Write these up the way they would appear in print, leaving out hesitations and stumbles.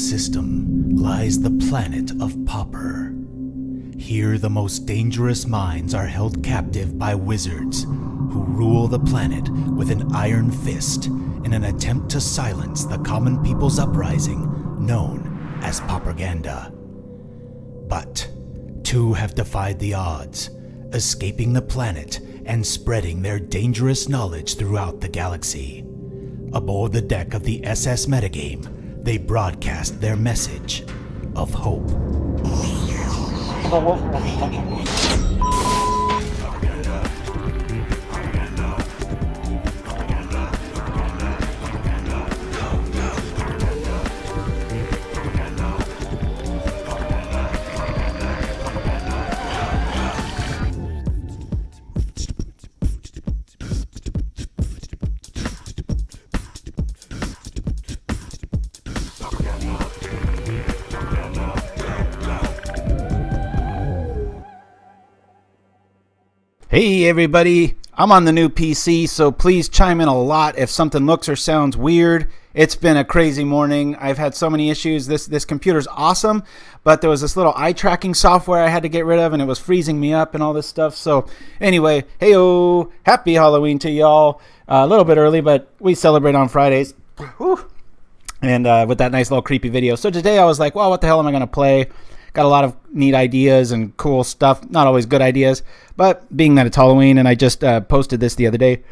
system lies the planet of Pauper. Here the most dangerous minds are held captive by wizards who rule the planet with an iron fist in an attempt to silence the common people's uprising known as Pauperganda. But two have defied the odds, escaping the planet and spreading their dangerous knowledge throughout the galaxy. Aboard the deck of the SS metagame, they broadcast their message of hope. Hey everybody, I'm on the new PC, so please chime in a lot if something looks or sounds weird. It's been a crazy morning. I've had so many issues. This computer's awesome, but there was this little eye tracking software I had to get rid of, and it was freezing me up and all this stuff. So anyway, hey-o, happy Halloween to y'all. A little bit early, but we celebrate on Fridays. Whew. And with that nice little creepy video. So today I was like, well, what the hell am I going to play? Got a lot of neat ideas and cool stuff. Not always good ideas, but being that it's Halloween and I just posted this the other day,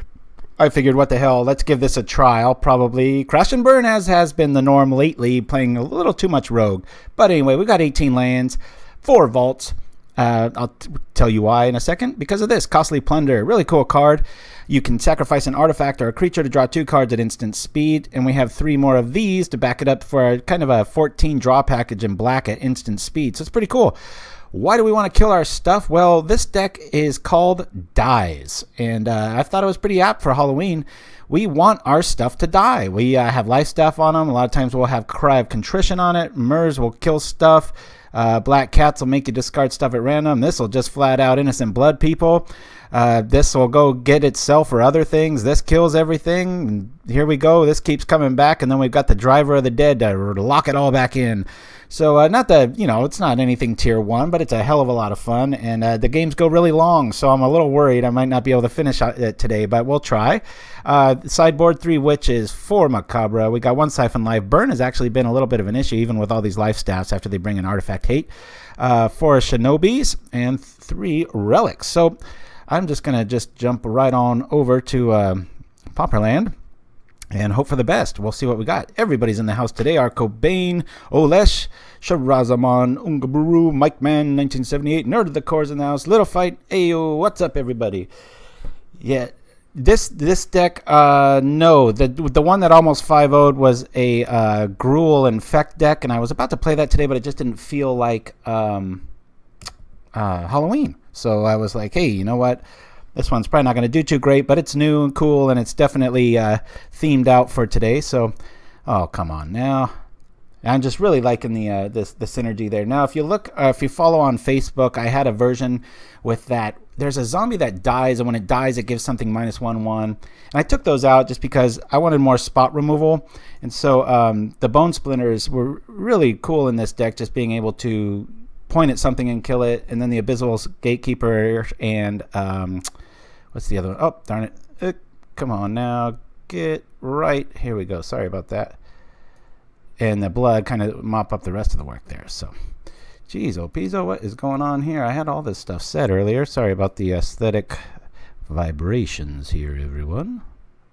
I figured, what the hell, let's give this a try. I'll probably crash and burn, as has been the norm lately, playing a little too much rogue. But anyway, we got 18 lands, 4 vaults. I'll tell you why in a second. Because of this, Costly Plunder, really cool card. You can sacrifice an artifact or a creature to draw 2 cards at instant speed, and we have 3 more of these to back it up for kind of a 14 draw package in black at instant speed. So it's pretty cool. Why do we want to kill our stuff? Well, this deck is called Dies, and I thought it was pretty apt for Halloween. We want our stuff to die. We have Lifestaff on them. A lot of times we'll have Cry of Contrition on it. Myrs will kill stuff. Black Cats will make you discard stuff at random. This will just flat out innocent blood people. This will go get itself or other things. This kills everything. And here we go. This keeps coming back. And then we've got the Driver of the Dead to lock it all back in. So not that, it's not anything tier 1, but it's a hell of a lot of fun. And the games go really long. So I'm a little worried I might not be able to finish it today, but we'll try. Sideboard 3 Witches, 4 Macabre. We got 1 Syphon Life. Burn has actually been a little bit of an issue, even with all these Lifestaffs after they bring in Artifact Hate. 4 Shinobis and 3 Relics. So I'm just going to jump right on over to Pauperland and hope for the best. We'll see what we got. Everybody's in the house today. Arco Bane, Olesh, Sharazaman, Ungaburu, Mike Man, 1978, Nerd of the Core's in the house, Little Fight, Ayo, what's up everybody? Yeah, this deck, no, the one that almost 5-0'd was a Gruul Infect deck, and I was about to play that today, but it just didn't feel like Halloween. So I was like, hey, you know what? This one's probably not going to do too great, but it's new and cool, and it's definitely themed out for today. So, oh, come on now. I'm just really liking the synergy there. Now, if you look, if you follow on Facebook, I had a version with that. There's a zombie that dies, and when it dies, it gives something -1/1. And I took those out just because I wanted more spot removal. And so the Bone Splinters were really cool in this deck, just being able to point at something and kill it. And then the Abyssal Gatekeeper and what's the other one? Oh, darn it. Come on now. Get right. Here we go. Sorry about that. And the blood kind of mop up the rest of the work there. So, geez, Opizo, what is going on here? I had all this stuff said earlier. Sorry about the aesthetic vibrations here, everyone.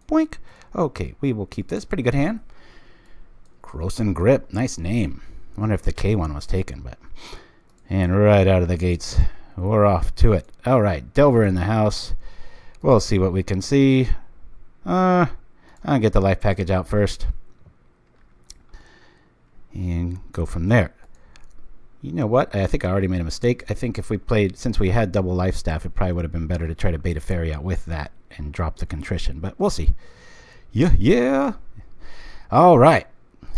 Boink. Okay, we will keep this. Pretty good hand. Croson Grip. Nice name. I wonder if the K one was taken, but... And right out of the gates, we're off to it. All right, Delver in the house. We'll see what we can see. I'll get the life package out first. And go from there. You know what? I think I already made a mistake. I think if we played, since we had double Lifestaff, it probably would have been better to try to bait a Faerie out with that and drop the Contrition. But we'll see. Yeah. All right.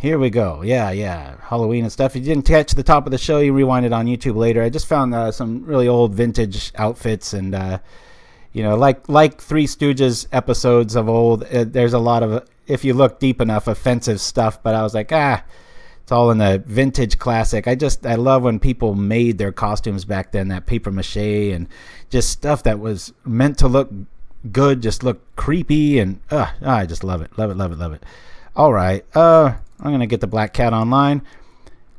Here we go. Yeah. Halloween and stuff. If you didn't catch the top of the show, you rewind it on YouTube later. I just found some really old vintage outfits and, like Three Stooges episodes of old, there's a lot of, if you look deep enough, offensive stuff. But I was like, It's all in the vintage classic. I love when people made their costumes back then, that paper mache and just stuff that was meant to look good, just looked creepy, and I just love it. Love it. All right, I'm going to get the Black Cat online.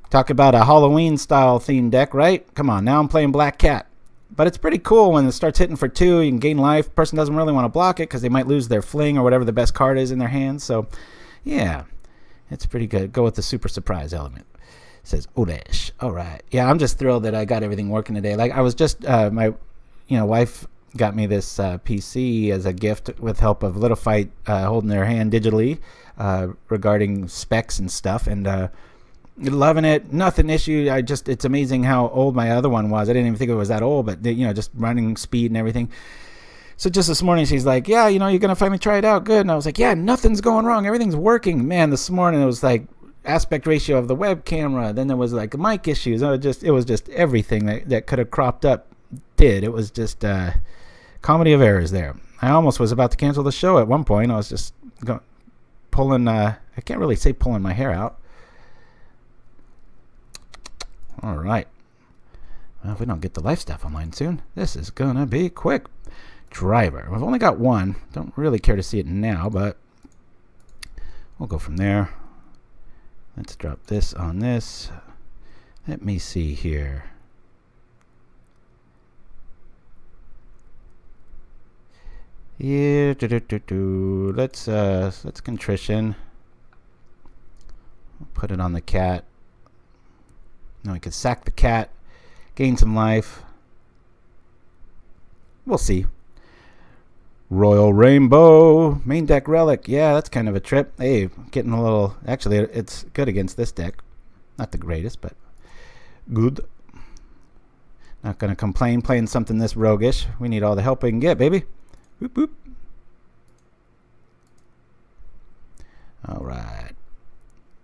Talk about a Halloween style themed deck, right? Come on, now I'm playing Black Cat. But it's pretty cool when it starts hitting for 2, you can gain life. Person doesn't really want to block it because they might lose their fling or whatever the best card is in their hands. So, yeah. It's pretty good. Go with the super surprise element. It says Olesh. All right. Yeah, I'm just thrilled that I got everything working today. Like I was just my wife got me this PC as a gift with help of Little Fight holding their hand digitally regarding specs and stuff, and loving it. Nothing issue. It's amazing how old my other one was. I didn't even think it was that old, but just running speed and everything. So just this morning, she's like, yeah, you're going to finally try it out. Good. And I was like, yeah, nothing's going wrong. Everything's working. Man, this morning it was like aspect ratio of the web camera. Then there was like mic issues. It was just everything that could have cropped up did. It was just comedy of errors there. I almost was about to cancel the show at one point. I was just pulling, I can't really say pulling my hair out. All right. Well, if we don't get the Lifestaff online soon, this is going to be quick. Driver. I've only got one. Don't really care to see it now, but we'll go from there. Let's drop this on this. Let me see here. Yeah, let's Contrition. Put it on the cat. Now we could sack the cat, gain some life. We'll see. Royal Rainbow, main deck relic. Yeah, that's kind of a trip. Hey, getting a little... Actually, it's good against this deck. Not the greatest, but good. Not going to complain playing something this roguish. We need all the help we can get, baby. Whoop, whoop. All right.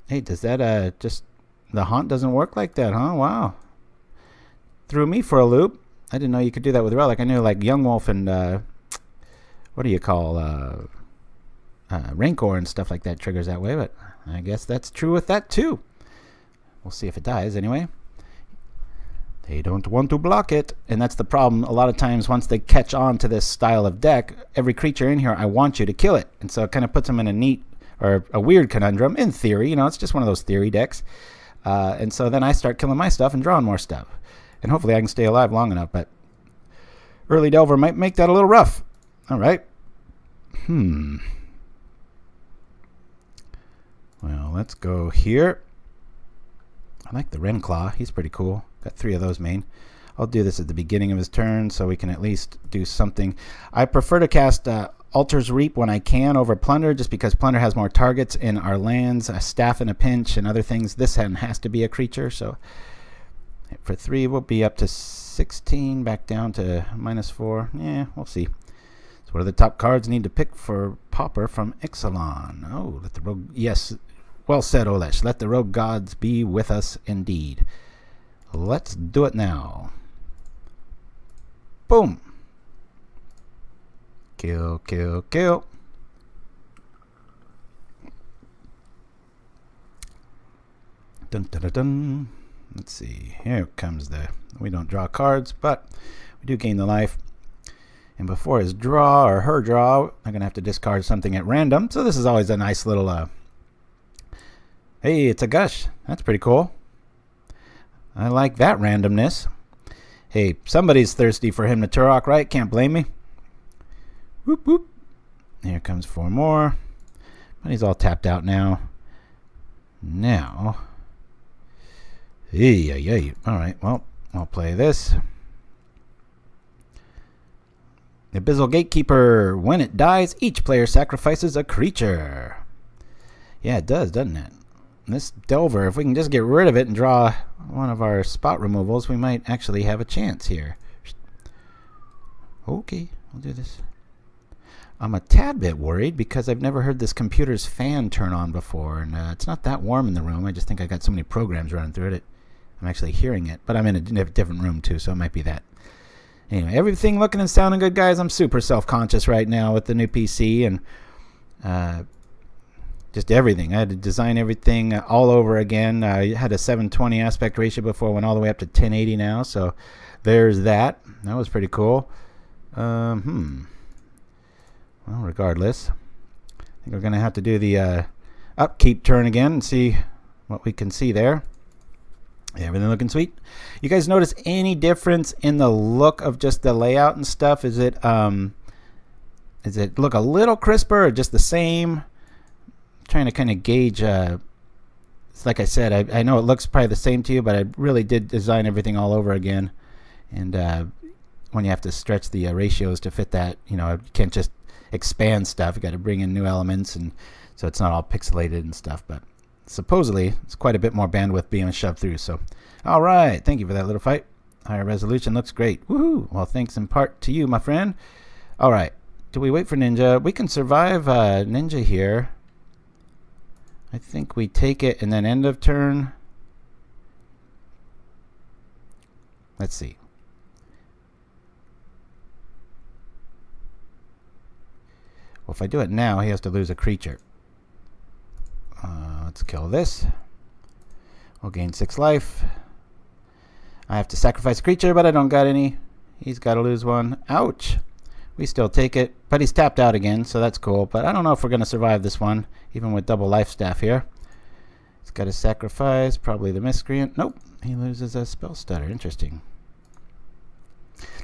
Hey, does that just... The haunt doesn't work like that, huh? Wow. Threw me for a loop. I didn't know you could do that with relic. I knew like Young Wolf and... what do you call Rancor and stuff like that triggers that way, but I guess that's true with that too. We'll see if it dies anyway. They don't want to block it, and that's the problem. A lot of times once they catch on to this style of deck, every creature in here, I want you to kill it, and so it kind of puts them in a neat or a weird conundrum. In theory, it's just one of those theory decks, and so then I start killing my stuff and drawing more stuff, and hopefully I can stay alive long enough, but early Delver might make that a little rough. All right. Well, let's go here. I like the Rendclaw. He's pretty cool. Got 3 of those main. I'll do this at the beginning of his turn so we can at least do something. I prefer to cast Altar's Reap when I can over Plunder, just because Plunder has more targets in our lands, a staff in a pinch, and other things. This one has to be a creature, so for 3 we'll be up to 16, back down to -4. Yeah, we'll see. What are the top cards need to pick for Pauper from Ixalan? Oh, let the rogue... Yes, well said, Olesh. Let the rogue gods be with us indeed. Let's do it now. Boom. Kill, kill, kill. Dun, dun, dun, dun. Let's see. Here comes the... We don't draw cards, but we do gain the life. And before his draw or her draw, I'm going to have to discard something at random. So this is always a nice little... Hey, it's a Gush. That's pretty cool. I like that randomness. Hey, somebody's thirsty for him to Turok, right? Can't blame me. Whoop, whoop. Here comes 4 more. But he's all tapped out now. Now... Hey. All right, well, I'll play this. Abyssal Gatekeeper. When it dies, each player sacrifices a creature. Yeah, it does, doesn't it? This Delver, if we can just get rid of it and draw one of our spot removals, we might actually have a chance here. Okay, I'll do this. I'm a tad bit worried because I've never heard this computer's fan turn on before, and it's not that warm in the room. I just think I got so many programs running through it. I'm actually hearing it, but I'm in a different room too, so it might be that. Anyway, everything looking and sounding good, guys. I'm super self-conscious right now with the new PC, and just everything. I had to design everything all over again. I had a 720 aspect ratio before, went all the way up to 1080 now. So there's that. That was pretty cool. Well, regardless, I think we're going to have to do the upkeep turn again and see what we can see there. Everything looking sweet. You guys notice any difference in the look of just the layout and stuff? Is it look a little crisper or just the same? Trying to kind of gauge. It's like I said, I know it looks probably the same to you, but I really did design everything all over again. And when you have to stretch the ratios to fit that, you can't just expand stuff. You got to bring in new elements, and so it's not all pixelated and stuff. But supposedly, it's quite a bit more bandwidth being shoved through. So, all right, thank you for that little fight. Higher resolution looks great. Woohoo! Well, thanks in part to you, my friend. All right, do we wait for Ninja? We can survive Ninja here. I think we take it and then end of turn. Let's see. Well, if I do it now, he has to lose a creature. Let's kill this. We'll gain 6 life. I have to sacrifice a creature, but I don't got any. He's got to lose 1. Ouch. We still take it, but he's tapped out again, so that's cool. But I don't know if we're going to survive this one, even with double Lifestaff here. He's got to sacrifice, probably the Miscreant. Nope, he loses a Spell Stutter. Interesting.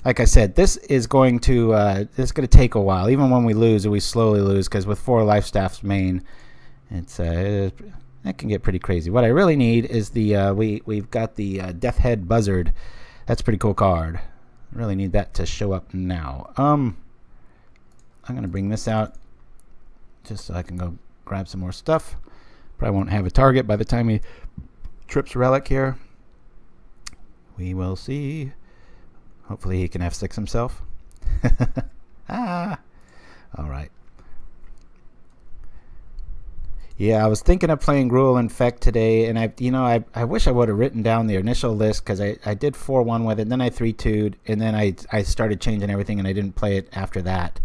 Like I said, this is going to take a while. Even when we lose, we slowly lose, because with 4 Lifestaffs main, that can get pretty crazy. What I really need is the we've got the Death Head Buzzard. That's a pretty cool card. Really need that to show up now. I'm going to bring this out just so I can go grab some more stuff. Probably won't have a target by the time he trips Relic here. We will see. Hopefully he can F6 himself. All right. Yeah, I was thinking of playing Gruul Infect today, and I wish I would have written down the initial list, because I did 4-1 with it, then I 3-2'd, and then I started changing everything, and I didn't play it after that.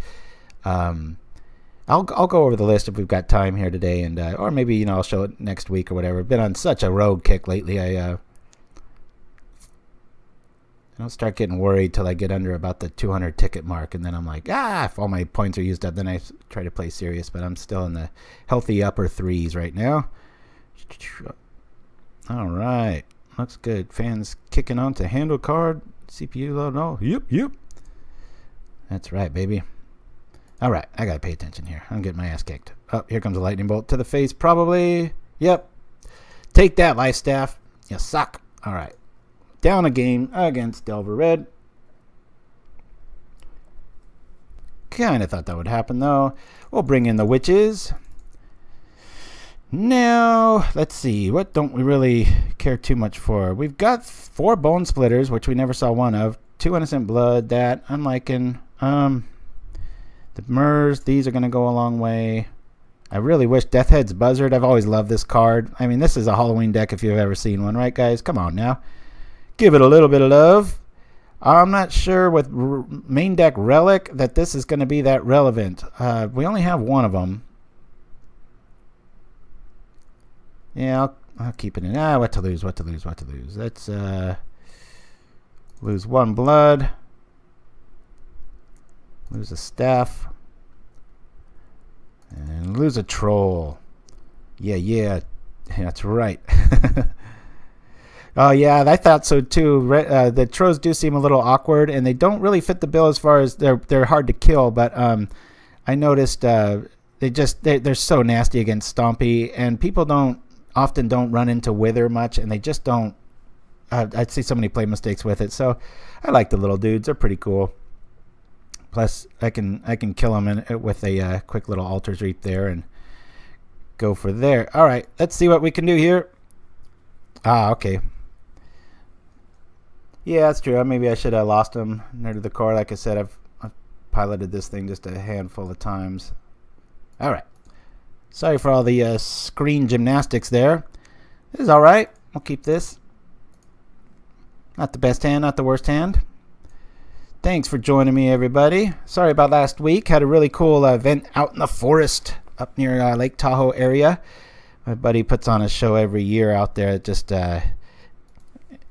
I'll go over the list if we've got time here today, and or maybe I'll show it next week or whatever. I've been on such a rogue kick lately. I don't start getting worried till I get under about the 200 ticket mark, and then I'm like, if all my points are used up, then I try to play serious, but I'm still in the healthy upper 3s right now. All right, looks good. Fans kicking on to handle card. CPU low, no. Yep. That's right, baby. All right, I gotta pay attention here. I'm getting my ass kicked. Oh, here comes a lightning bolt to the face, probably. Yep. Take that, Lifestaff. You suck. All right. Down a game against Delver Red. Kind of thought that would happen, though. We'll bring in the Witches. Now, let's see. What don't we really care too much for? We've got 4 Bone Splitters, which we never saw one of. 2 Innocent Blood. That I'm liking. The Myrs, these are going to go a long way. I really wish Deathhead's Buzzard. I've always loved this card. I mean, this is a Halloween deck if you've ever seen one, right, guys? Come on now. Give it a little bit of love. I'm not sure with main deck Relic that this is going to be that relevant. We only have 1 of them. Yeah, I'll keep it in. What to lose. Let's lose 1 blood. Lose a staff. And lose a troll. Yeah, that's right. Oh, yeah, I thought so, too. The Trolls do seem a little awkward, and they don't really fit the bill as far as they're hard to kill, but I noticed they're so nasty against Stompy, and people often don't run into Wither much, and they just don't. I see so many play mistakes with it, so I like the little dudes. They're pretty cool. Plus, I can kill them with a quick little Altar's Reap there and go for there. All right, let's see what we can do here. Okay. Yeah, that's true. Maybe I should have lost him near to the core. Like I said, I've piloted this thing just a handful of times. All right. Sorry for all the screen gymnastics there. This is all right. We'll keep this. Not the best hand, not the worst hand. Thanks for joining me, everybody. Sorry about last week. Had a really cool event out in the forest. up near Lake Tahoe area. My buddy puts on a show every year out there. It just,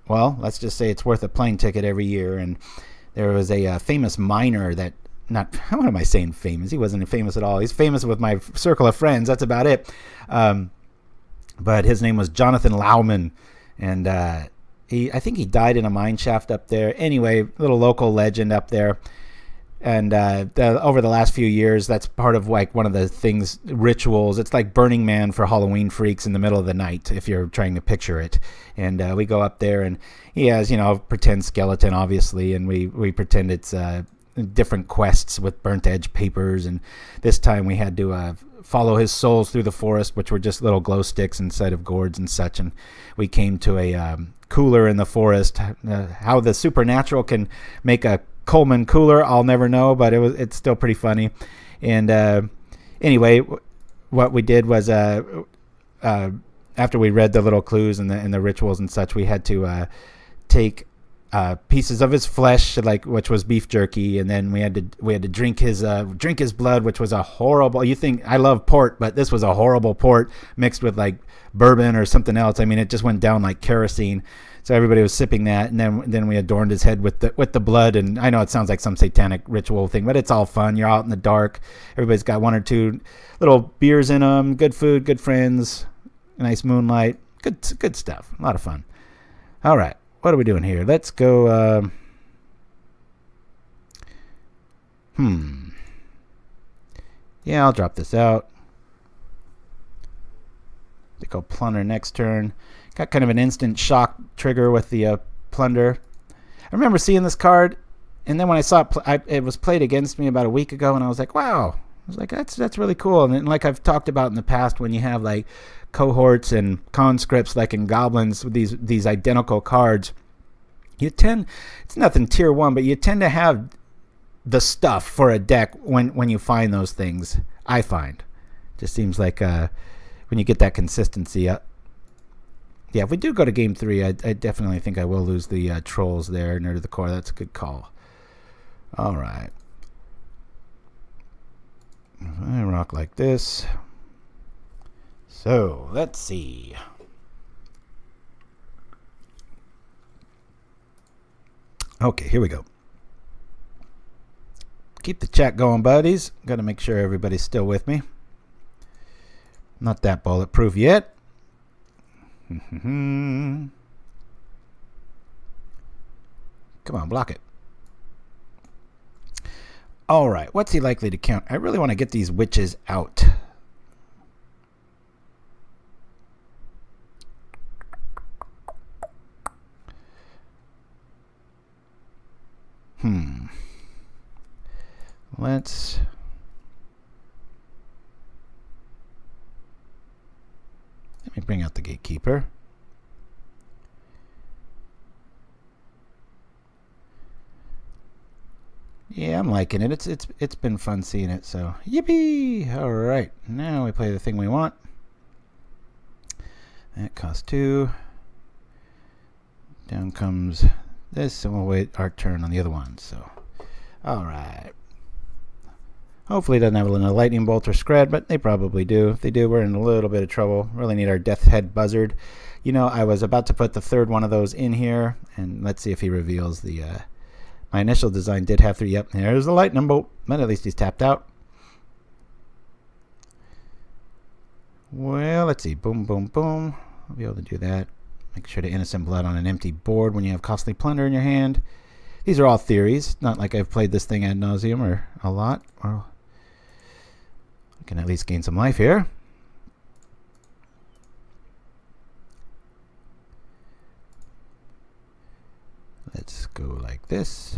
well, let's just say it's worth a plane ticket every year. And there was a famous miner that, not, what am I saying famous? He wasn't famous at all. He's famous with my circle of friends. That's about it. But his name was Jonathan Lauman. And I think he died in a mine shaft up there. Anyway, little local legend up there. And over the last few years, that's part of like one of the things, rituals. It's like Burning Man for Halloween freaks in the middle of the night, if you're trying to picture it. And we go up there, and he has, pretend skeleton, obviously, and we pretend it's different quests with burnt edge papers. And this time we had to follow his souls through the forest, which were just little glow sticks inside of gourds and such. And we came to a cooler in the forest. How the supernatural can make a Coleman cooler, I'll never know, but it's still pretty funny. And anyway, what we did was after we read the little clues and the rituals and such, we had to take pieces of his flesh, which was beef jerky, and then we had to drink his blood, which was a horrible. You think I love port, but this was a horrible port mixed with like bourbon or something else. I mean, it just went down like kerosene. So everybody was sipping that, and then we adorned his head with the blood. And I know it sounds like some satanic ritual thing, but it's all fun. You're out in the dark. Everybody's got one or two little beers in them. Good food, good friends, nice moonlight, good stuff. A lot of fun. All right, what are we doing here? Let's go. Yeah, I'll drop this out. They go plunder next turn. Got kind of an instant shock trigger with the plunder. I remember seeing this card, and then when I saw it, it was played against me about a week ago, and I was like, wow. I was like, that's really cool. And like I've talked about in the past, when you have like cohorts and conscripts, like in Goblins, with these identical cards, it's nothing tier 1, but you tend to have the stuff for a deck when you find those things. I find just seems like when you get that consistency. Yeah, if we do go to game 3, I definitely think I will lose the trolls there near to the core. That's a good call. All right. I rock like this. So let's see. Okay, here we go. Keep the chat going, buddies. Got to make sure everybody's still with me. Not that bulletproof yet. Come on, block it. All right, what's he likely to count? I really want to get these witches out. Let me bring out the Gatekeeper. Yeah, I'm liking it. It's been fun seeing it, so yippee! All right, now we play the thing we want. That costs 2. Down comes this, and we'll wait our turn on the other one. So, all right. Hopefully it doesn't have a lightning bolt or scred, but they probably do. If they do, we're in a little bit of trouble. Really need our Death Head Buzzard. I was about to put the third one of those in here, and let's see if he reveals the... My initial design did have 3. Yep, there's the lightning bolt, but at least he's tapped out. Well, let's see. Boom, boom, boom. I'll be able to do that. Make sure to Innocent Blood on an empty board when you have Costly Plunder in your hand. These are all theories. Not like I've played this thing ad nauseum or a lot. Well, I can at least gain some life here. Let's go like this.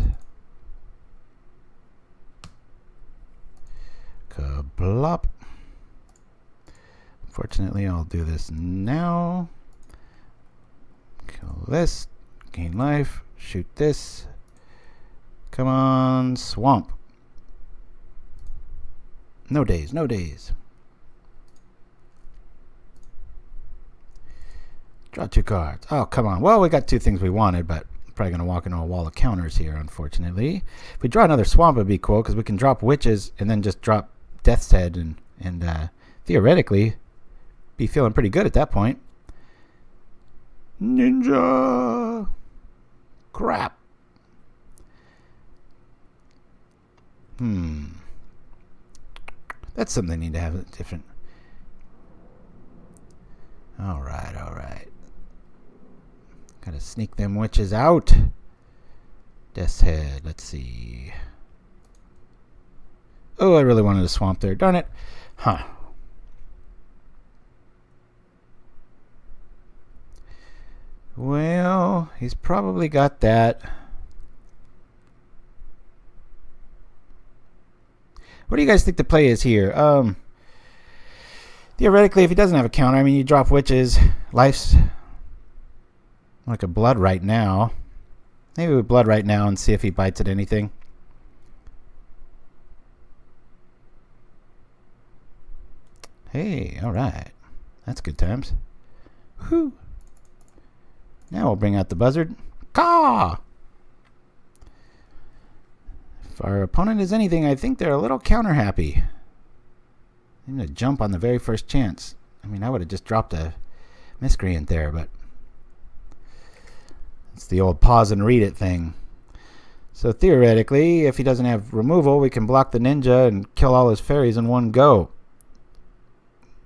Kablop. Unfortunately, I'll do this now. Kill this. Gain life. Shoot this. Come on, swamp. No days, no days. Draw 2 cards. Oh, come on. Well, we got 2 things we wanted, but probably going to walk into a wall of counters here, unfortunately. If we draw another swamp, it'd be cool, because we can drop witches and then just drop Death's Head and theoretically be feeling pretty good at that point. Ninja! Crap. That's something I need to have a different... Alright. Gotta sneak them witches out. Death's Head, let's see. Oh, I really wanted a swamp there. Darn it. Huh. Well, he's probably got that. What do you guys think the play is here? Theoretically, if he doesn't have a counter, I mean, you drop witches. Life's like a blood right now. Maybe we blood right now and see if he bites at anything. Hey, alright. That's good times. Whew. Now we'll bring out the Buzzard. Caw! If our opponent is anything, I think they're a little counter happy. They need to jump on the very first chance. I mean, I would have just dropped a miscreant there, but it's the old pause and read it thing. So theoretically, if he doesn't have removal, we can block the ninja and kill all his fairies in one go.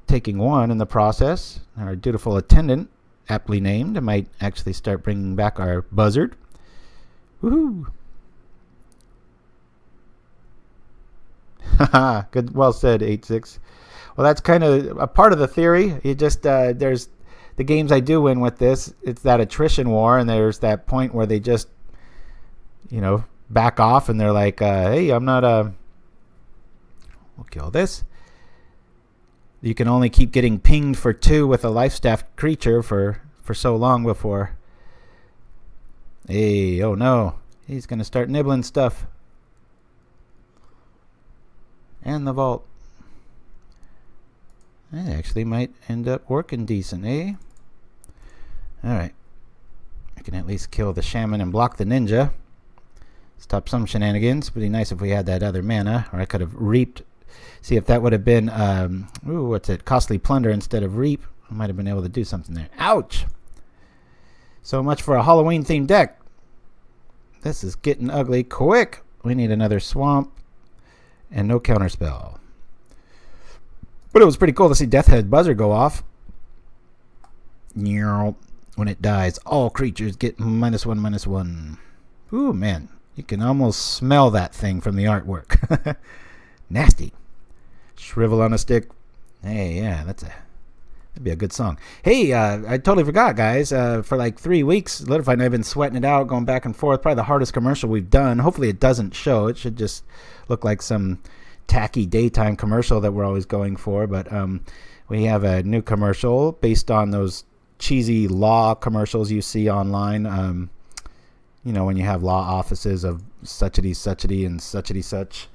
Taking one in the process. Our Dutiful Attendant, aptly named, might actually start bringing back our Buzzard. Woohoo! Haha, good, well said, 8-6. Well, that's kind of a part of the theory. You just there's the games I do win with this. It's that attrition war, and there's that point where they just, back off, and they're like, "Hey, I'm not We'll kill this." You can only keep getting pinged for 2 with a Lifestaff creature for so long before. Hey, oh no, he's gonna start nibbling stuff. And the vault. That actually might end up working decent, eh? Alright. I can at least kill the shaman and block the ninja. Stop some shenanigans. Pretty nice if we had that other mana. Or I could have reaped. See if that would have been, Costly Plunder instead of reap. I might have been able to do something there. Ouch! So much for a Halloween-themed deck. This is getting ugly quick. We need another swamp. And no counterspell. But it was pretty cool to see Deathhead Buzzard go off. When it dies, all creatures get -1/-1. Ooh, man. You can almost smell that thing from the artwork. Nasty. Shrivel on a Stick. Hey, yeah, that'd be a good song. Hey, I totally forgot, guys. For like 3 weeks, Litify and I have been sweating it out, going back and forth. Probably the hardest commercial we've done. Hopefully it doesn't show. It should just look like some tacky daytime commercial that we're always going for. But we have a new commercial based on those cheesy law commercials you see online. When you have law offices of suchity, and suchity, such.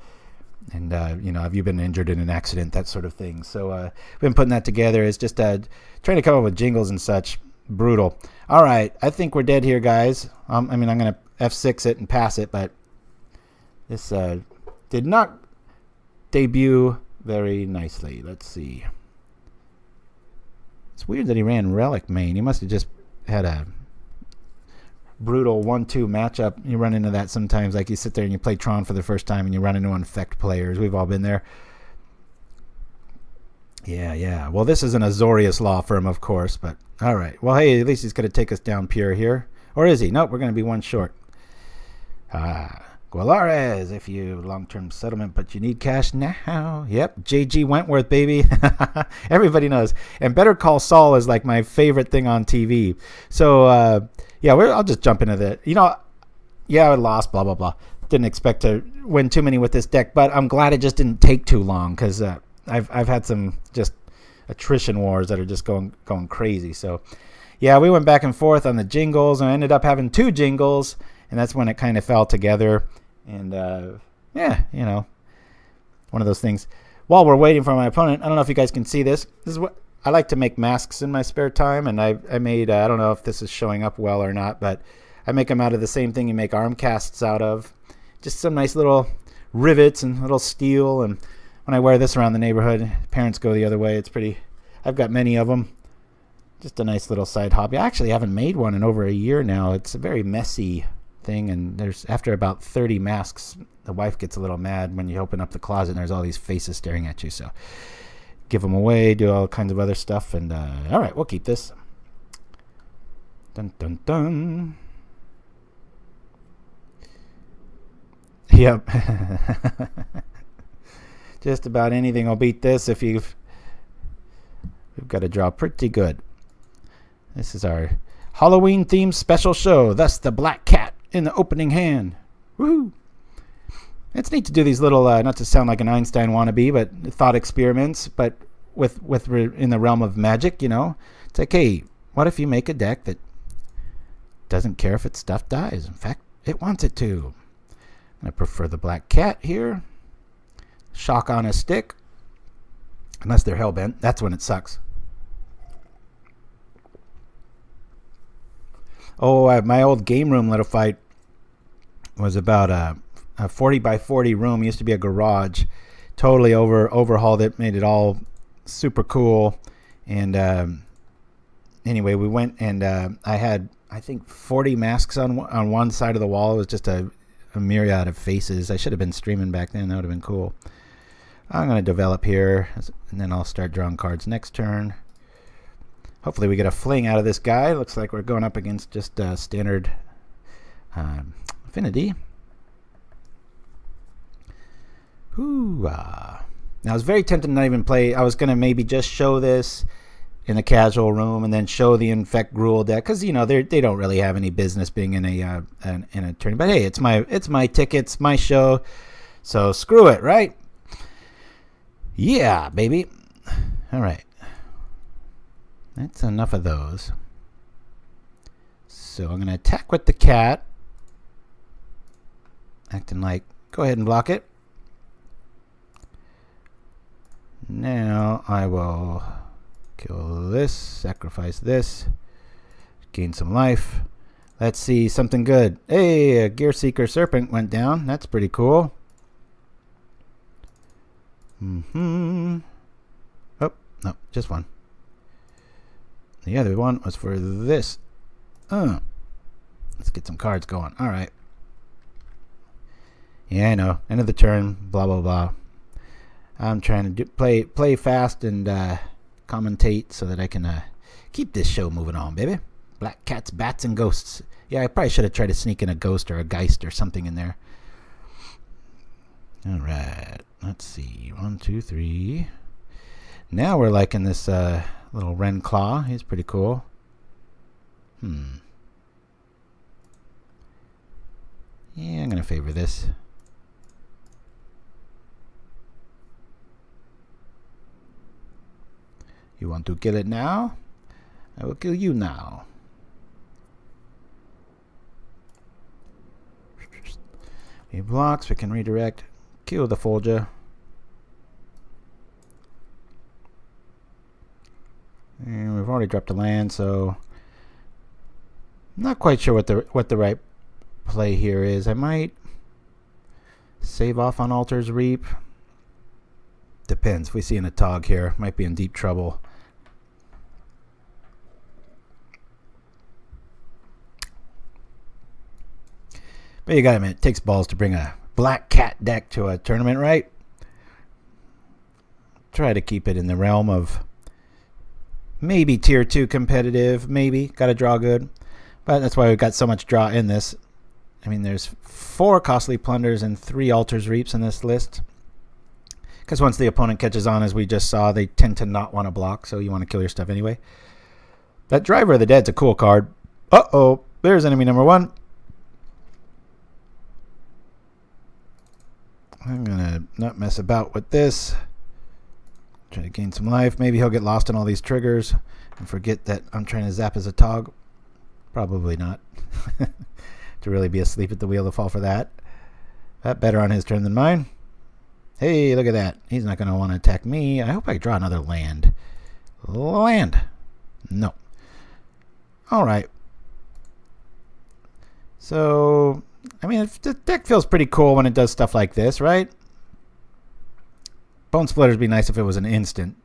And, have you been injured in an accident, that sort of thing. So we've been putting that together. It's just trying to come up with jingles and such. Brutal. All right. I think we're dead here, guys. I'm going to F6 it and pass it, but this did not debut very nicely. Let's see. It's weird that he ran Relic main. He must have just had a brutal 1-2 matchup. You run into that sometimes, like you sit there and you play Tron for the first time and you run into infect players. We've all been there. Yeah. Well, this isn't a Azorius law firm, of course, but all right. Well, hey, at least he's going to take us down pure here. Or is he? Nope, we're going to be one short. Gualares, if you long-term settlement, but you need cash now. Yep, J.G. Wentworth, baby. Everybody knows. And Better Call Saul is like my favorite thing on TV. So, I'll just jump into that. I lost, blah, blah, blah. Didn't expect to win too many with this deck, but I'm glad it just didn't take too long because I've had some just attrition wars that are just going crazy. So, we went back and forth on the jingles, and I ended up having 2 jingles, and that's when it kind of fell together. And, one of those things. While we're waiting for my opponent, I don't know if you guys can see this. This is what I like to make masks in my spare time, and I made, I don't know if this is showing up well or not, but I make them out of the same thing you make arm casts out of. Just some nice little rivets and little steel, and when I wear this around the neighborhood. Parents go the other way. It's pretty. I've got many of them. Just a nice little side hobby. I actually haven't made one in over a year now. It's a very messy thing, and there's after about 30 masks, the wife gets a little mad when you open up the closet and there's all these faces staring at you. So give them away, do all kinds of other stuff, and all right, we'll keep this. Dun dun dun. Yep. Just about anything will beat this if we've got to draw pretty good. This is our Halloween themed special show. Thus the black cat in the opening hand. Woohoo! It's neat to do these little, not to sound like an Einstein wannabe, but thought experiments, but with in the realm of magic, you know. It's like, hey, what if you make a deck that doesn't care if its stuff dies? In fact, it wants it to. I prefer the black cat here. Shock on a stick. Unless they're hellbent. That's when it sucks. Oh, my old game room little fight was about a 40 by 40 room. It used to be a garage. Totally overhauled it. Made it all super cool. And anyway, we went and I had, I think, 40 masks on one side of the wall. It was just a myriad of faces. I should have been streaming back then. That would have been cool. I'm going to develop here, and then I'll start drawing cards next turn. Hopefully we get a fling out of this guy. Looks like we're going up against just standard Affinity. Now I was very tempted to not even play. I was going to maybe just show this in the casual room and then show the Infect Gruul deck, because you know they don't really have any business being in a tournament. But hey, it's my tickets, my show, so screw it, right? Yeah, baby. All right. That's enough of those. So I'm going to attack with the cat. Acting like, go ahead and block it. Now I will kill this, sacrifice this, gain some life. Let's see something good. Hey, a Gear Seeker Serpent went down. That's pretty cool. Oh, no, just one. The other one was for this. Let's get some cards going. All right. Yeah, I know. End of the turn. Blah blah blah. I'm trying to play fast and commentate so that I can keep this show moving on, baby. Black cats, bats, and ghosts. Yeah, I probably should have tried to sneak in a ghost or a geist or something in there. All right. Let's see. 1, 2, 3. Now we're liking this little Rendclaw. He's pretty cool. Yeah, I'm going to favor this. You want to kill it now? I will kill you now. He blocks. We can redirect. Kill the Folger. And we've already dropped a land, so I'm not quite sure what the right play here is. I might save off on Altar's Reap. Depends. If we see an Atog here, might be in deep trouble. But you gotta admit, it takes balls to bring a black cat deck to a tournament, right? Try to keep it in the realm of maybe tier 2 competitive, maybe. Got to draw good. But that's why we've got so much draw in this. I mean, there's 4 Costly Plunders and 3 Altar's Reaps in this list. Because once the opponent catches on, as we just saw, they tend to not want to block, so you want to kill your stuff anyway. That Driver of the Dead's a cool card. Uh-oh, there's enemy number 1. I'm going to not mess about with this. Try to gain some life. Maybe he'll get lost in all these triggers and forget that I'm trying to zap as a Tog. Probably not. To really be asleep at the wheel to fall for that. That better on his turn than mine. Hey, look at that. He's not going to want to attack me. I hope I draw another land. Land. No. All right. So, I mean, the deck feels pretty cool when it does stuff like this, right? Bone Splitters would be nice if it was an instant.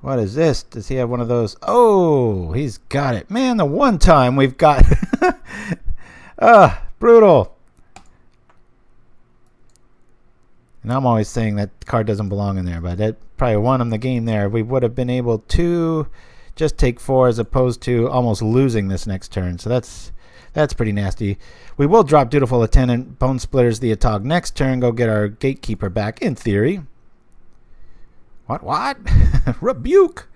What is this? Does he have one of those? Oh, he's got it. Man, the one time we've got... brutal. And I'm always saying that card doesn't belong in there, but that probably won him the game there. We would have been able to just take 4 as opposed to almost losing this next turn. So that's pretty nasty. We will drop Dutiful Attendant, Bone Splitters the Atog next turn, go get our Gatekeeper back, in theory. What? Rebuke!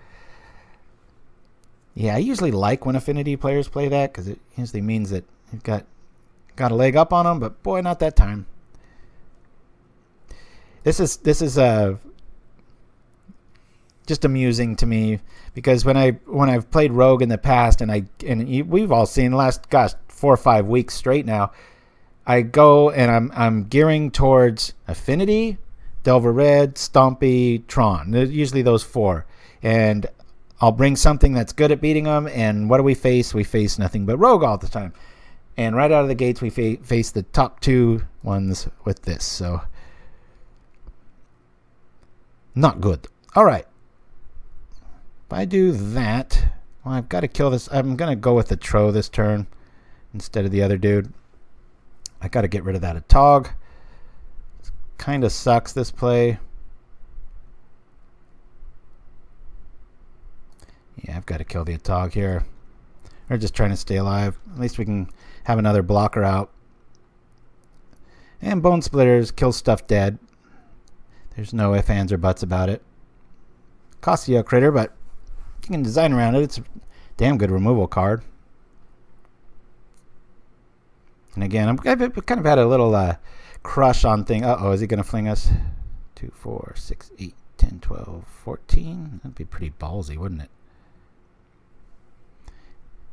Yeah, I usually like when Affinity players play that, because it usually means that you've got a leg up on them, but boy, not that time. This is just amusing to me, because when I've played Rogue in the past, and we've all seen the last 4 or 5 weeks straight now, I go and I'm gearing towards Affinity, Delver Red, Stompy, Tron. They're usually those 4, and I'll bring something that's good at beating them. And what do we face? We face nothing but Rogue all the time. And right out of the gates, we face the top 2 ones with this. So not good. All right. If I do that, well, I've got to kill this. I'm going to go with the Trow this turn instead of the other dude. I got to get rid of that Atog. Kind of sucks, this play. Yeah, I've got to kill the Atog here. We're just trying to stay alive. At least we can have another blocker out. And Bone Splitters kill stuff dead. There's no ifs, ands, or buts about it. Costs you a critter, but you can design around it. It's a damn good removal card. And again, I've kind of had a little crush on thing. Uh-oh, is he going to fling us? 2, 4, 6, 8, 10, 12, 14? That'd be pretty ballsy, wouldn't it?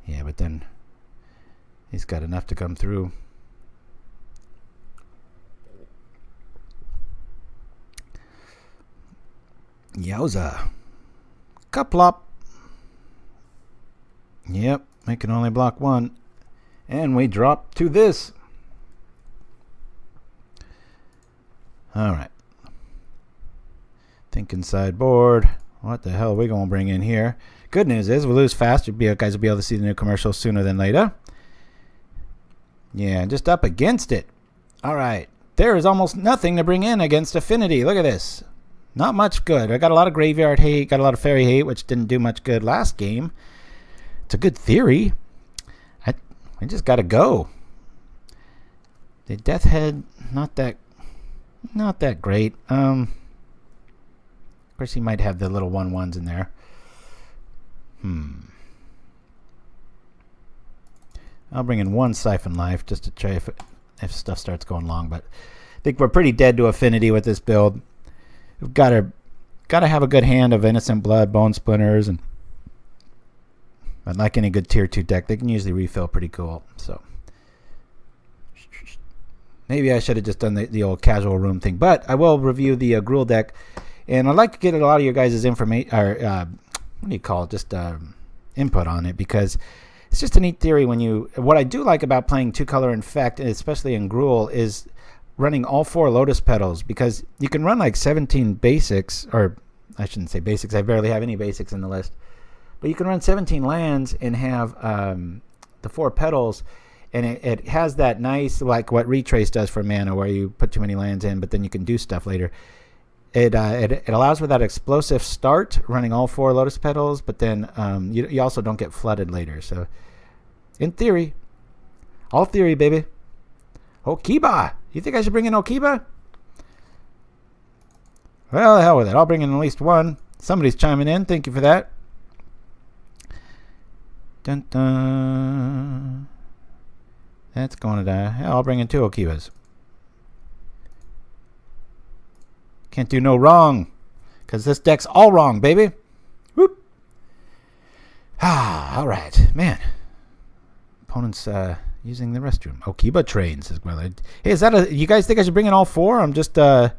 Yeah, but then he's got enough to come through. Yowza. Cuplop. Yep, I can only block 1. And we drop to this. Alright. Thinking sideboard. What the hell are we going to bring in here? Good news is we lose fast. You guys will be able to see the new commercial sooner than later. Yeah, just up against it. Alright. There is almost nothing to bring in against Affinity. Look at this. Not much good. I got a lot of graveyard hate. Got a lot of fairy hate, which didn't do much good last game. It's a good theory. I just got to go. The Death Head, not that great. Of course, he might have the little 1/1s in there. I'll bring in 1 Syphon Life just to try if stuff starts going long. But I think we're pretty dead to Affinity with this build. We've got to have a good hand of Innocent Blood, Bone Splinters, and but like any good tier 2 deck, they can usually refill pretty cool. So maybe I should have just done the old casual room thing. But I will review the Gruul deck, and I'd like to get a lot of your guys' information, or what do you call it, just input on it, because it's just a neat theory. What I do like about playing 2-color Infect, and especially in Gruul, is running all 4 Lotus Petals, because you can run like 17 basics, or I shouldn't say basics, I barely have any basics in the list. But you can run 17 lands and have the 4 petals, and it has that nice, like what Retrace does for mana, where you put too many lands in, but then you can do stuff later. It allows for that explosive start, running all 4 Lotus Petals, but then you also don't get flooded later. So, in theory, all theory, baby. Okiba! You think I should bring in Okiba? Well, the hell with it. I'll bring in at least 1. Somebody's chiming in. Thank you for that. Dun dun. That's going to die. Yeah, I'll bring in 2 Okibas. Can't do no wrong, because this deck's all wrong, baby. Whoop. All right, man. Opponent's using the restroom. Okiba trains is well. Hey, is that you guys think I should bring in all 4? I'm just I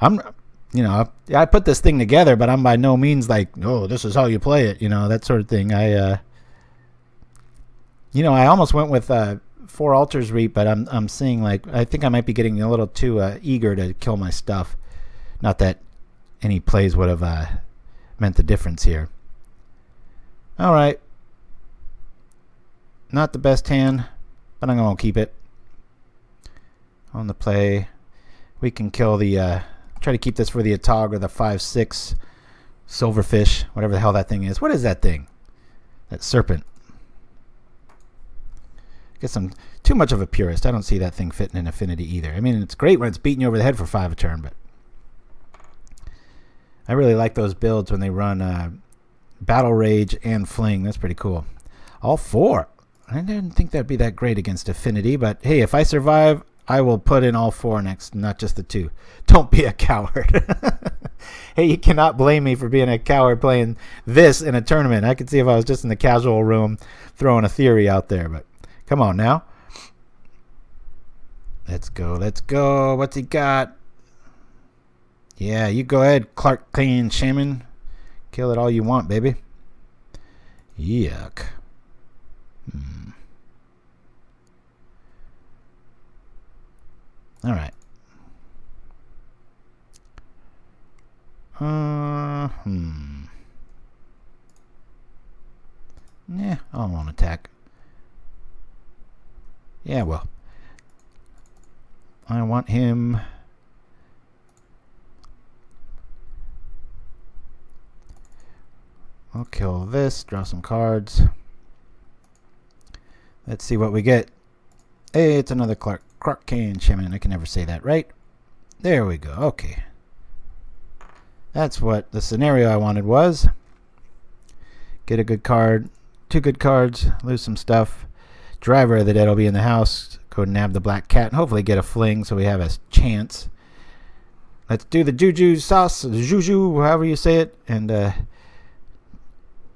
put this thing together, but I'm by no means like, oh, this is how you play it, that sort of thing. I almost went with 4 Altars Reap, but I'm seeing, like, I think I might be getting a little too eager to kill my stuff. Not that any plays would have meant the difference here. All right. Not the best hand, but I'm going to keep it. On the play, we can kill the... try to keep this for the Atog or the 5/6 silverfish, whatever the hell that thing is. What is that thing? That serpent. I guess I'm too much of a purist. I don't see that thing fitting in Affinity either. I mean, it's great when it's beating you over the head for 5 a turn, but I really like those builds when they run Battle Rage and Fling. That's pretty cool. All 4. I didn't think that'd be that great against Affinity, but hey, if I survive, I will put in all 4 next, not just the 2. Don't be a coward. Hey, you cannot blame me for being a coward playing this in a tournament. I could see if I was just in the casual room throwing a theory out there, but come on now. Let's go, let's go. What's he got? Yeah, you go ahead, Clark Kane Shaman. Kill it all you want, baby. Yuck. All right. Yeah, I won't attack. Yeah, well. I want him. I'll kill this, draw some cards. Let's see what we get. Hey, it's another Clark Kane Shaman. I can never say that right. There we go. Okay. That's what the scenario I wanted was. Get a good card. 2 good cards. Lose some stuff. Driver of the Dead will be in the house. Go nab the black cat and hopefully get a fling so we have a chance. Let's do the Juju sauce. Juju, however you say it. And